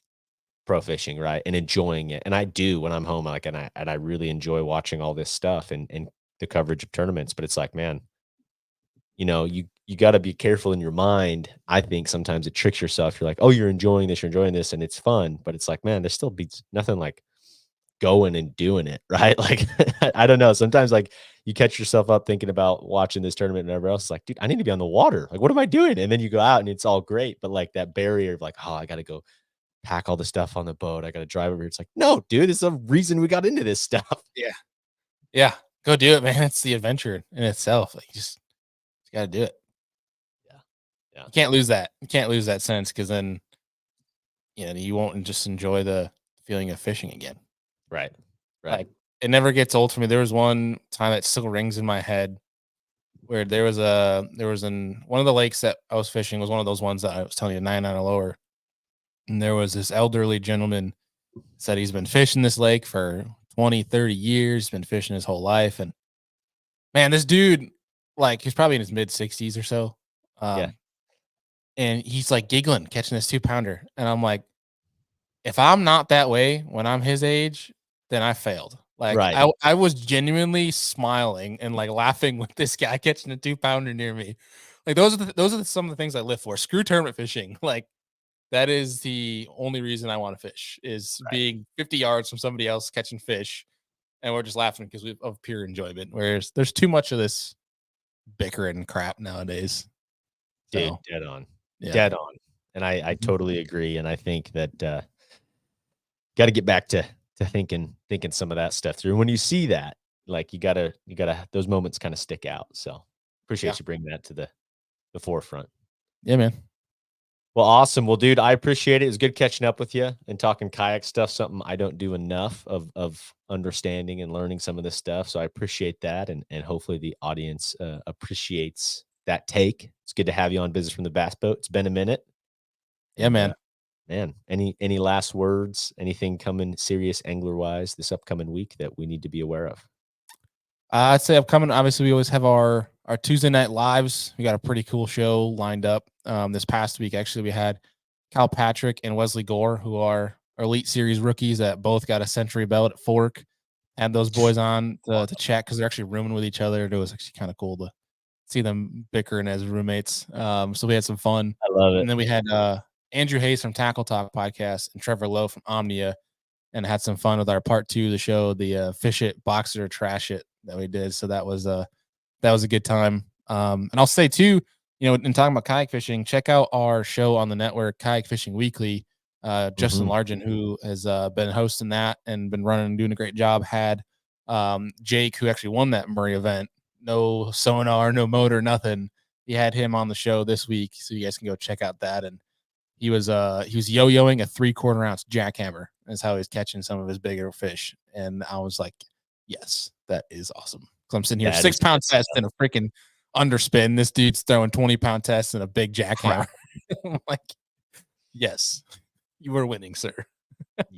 pro fishing, right? And enjoying it. And I do when I'm home, like and I really enjoy watching all this stuff and the coverage of tournaments. But it's like, man, you gotta be careful in your mind. I think sometimes it tricks yourself. You're like, "Oh, you're enjoying this, and it's fun." But it's like, man, there still beats nothing like going and doing it, right? Like, I don't know. Sometimes, like, you catch yourself up thinking about watching this tournament and whatever else. It's like, dude, I need to be on the water. Like, what am I doing? And then you go out and it's all great. But like that barrier of like, oh, I gotta go pack all the stuff on the boat. I gotta drive over here. It's like, no, dude, it's a reason we got into this stuff. Yeah. Yeah. Go do it, man. It's the adventure in itself. Like, you gotta do it. Yeah. Yeah. You can't lose that. You can't lose that sense because then, you won't just enjoy the feeling of fishing again. Right. Right. Like, it never gets old for me. There was one time that still rings in my head where there was one of the lakes that I was fishing was one of those ones that I was telling you, 9 or lower. And there was this elderly gentleman said he's been fishing this lake for 20, 30 years, been fishing his whole life. And man, this dude, like, he's probably in his mid 60s or so. Yeah. Um, and he's like giggling, catching this 2 pounder. And I'm like, if I'm not that way when I'm his age, then I failed. Like, Right. I was genuinely smiling and like laughing with this guy catching a 2 pounder near me. Like, some of the things I live for. Screw tournament fishing. Like, that is the only reason I want to fish is Right. being 50 yards from somebody else catching fish, and we're just laughing because we of pure enjoyment. Whereas there's too much of this bickering crap nowadays. Dude, So dead on. yeah. Dead on. And I Mhm. totally agree. And I think that got to get back to thinking some of that stuff through. When you see that, like you gotta those moments kind of stick out. So Yeah. appreciate you bringing that to the forefront. Yeah, man. Well, awesome. Well, dude, I appreciate it. It was good catching up with you and talking kayak stuff, something I don't do enough of understanding and learning some of this stuff. So I appreciate that. And hopefully the audience appreciates that take. It's good to have you on Business from the Bass Boat. It's been a minute. Yeah, And man. man, any last words, anything coming serious angler wise this upcoming week that we need to be aware of? I'd say upcoming. Obviously, we always have our Tuesday night lives. We got a pretty cool show lined up. This past week, actually, we had Cal Patrick and Wesley Gore, who are Elite Series rookies that both got a century belt at Fork. Had those boys on to chat because they're actually rooming with each other. It was actually kind of cool to see them bickering as roommates. So we had some fun. I love And it. then we had Andrew Hayes from Tackle Talk podcast and Trevor Lowe from Omnia, and had some fun with our part 2 of the show, the fish it, box it, or trash it that we did. So that was a good time. And I'll say too, in talking about kayak fishing, check out our show on the network, Kayak Fishing Weekly. Justin Mhm. Largent, who has been hosting that and been running and doing a great job, had Jake, who actually won that Murray event. No sonar, no motor, nothing. He had him on the show this week, so you guys can go check out that. And he was yo-yoing a 3/4 ounce jackhammer. Is how he's catching some of his bigger fish. And I was like, yes, that is awesome. So I'm sitting here, That is 6 pound good test stuff. and a freaking underspin. This dude's throwing 20-pound tests and a big jackhammer. Crap. I'm like, yes, you are winning, sir.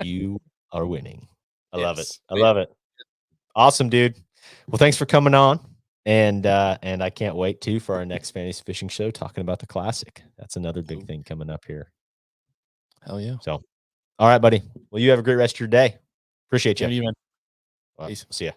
You are winning. I love it. Yes. I love it. Awesome, dude. Well, thanks for coming on. And I can't wait too for our next fantasy fishing show talking about the classic. That's another big thing coming up here. Hell yeah. So, all right, buddy. Well, you have a great rest of your day. Appreciate you. Same to you, man. Well, Peace. see ya.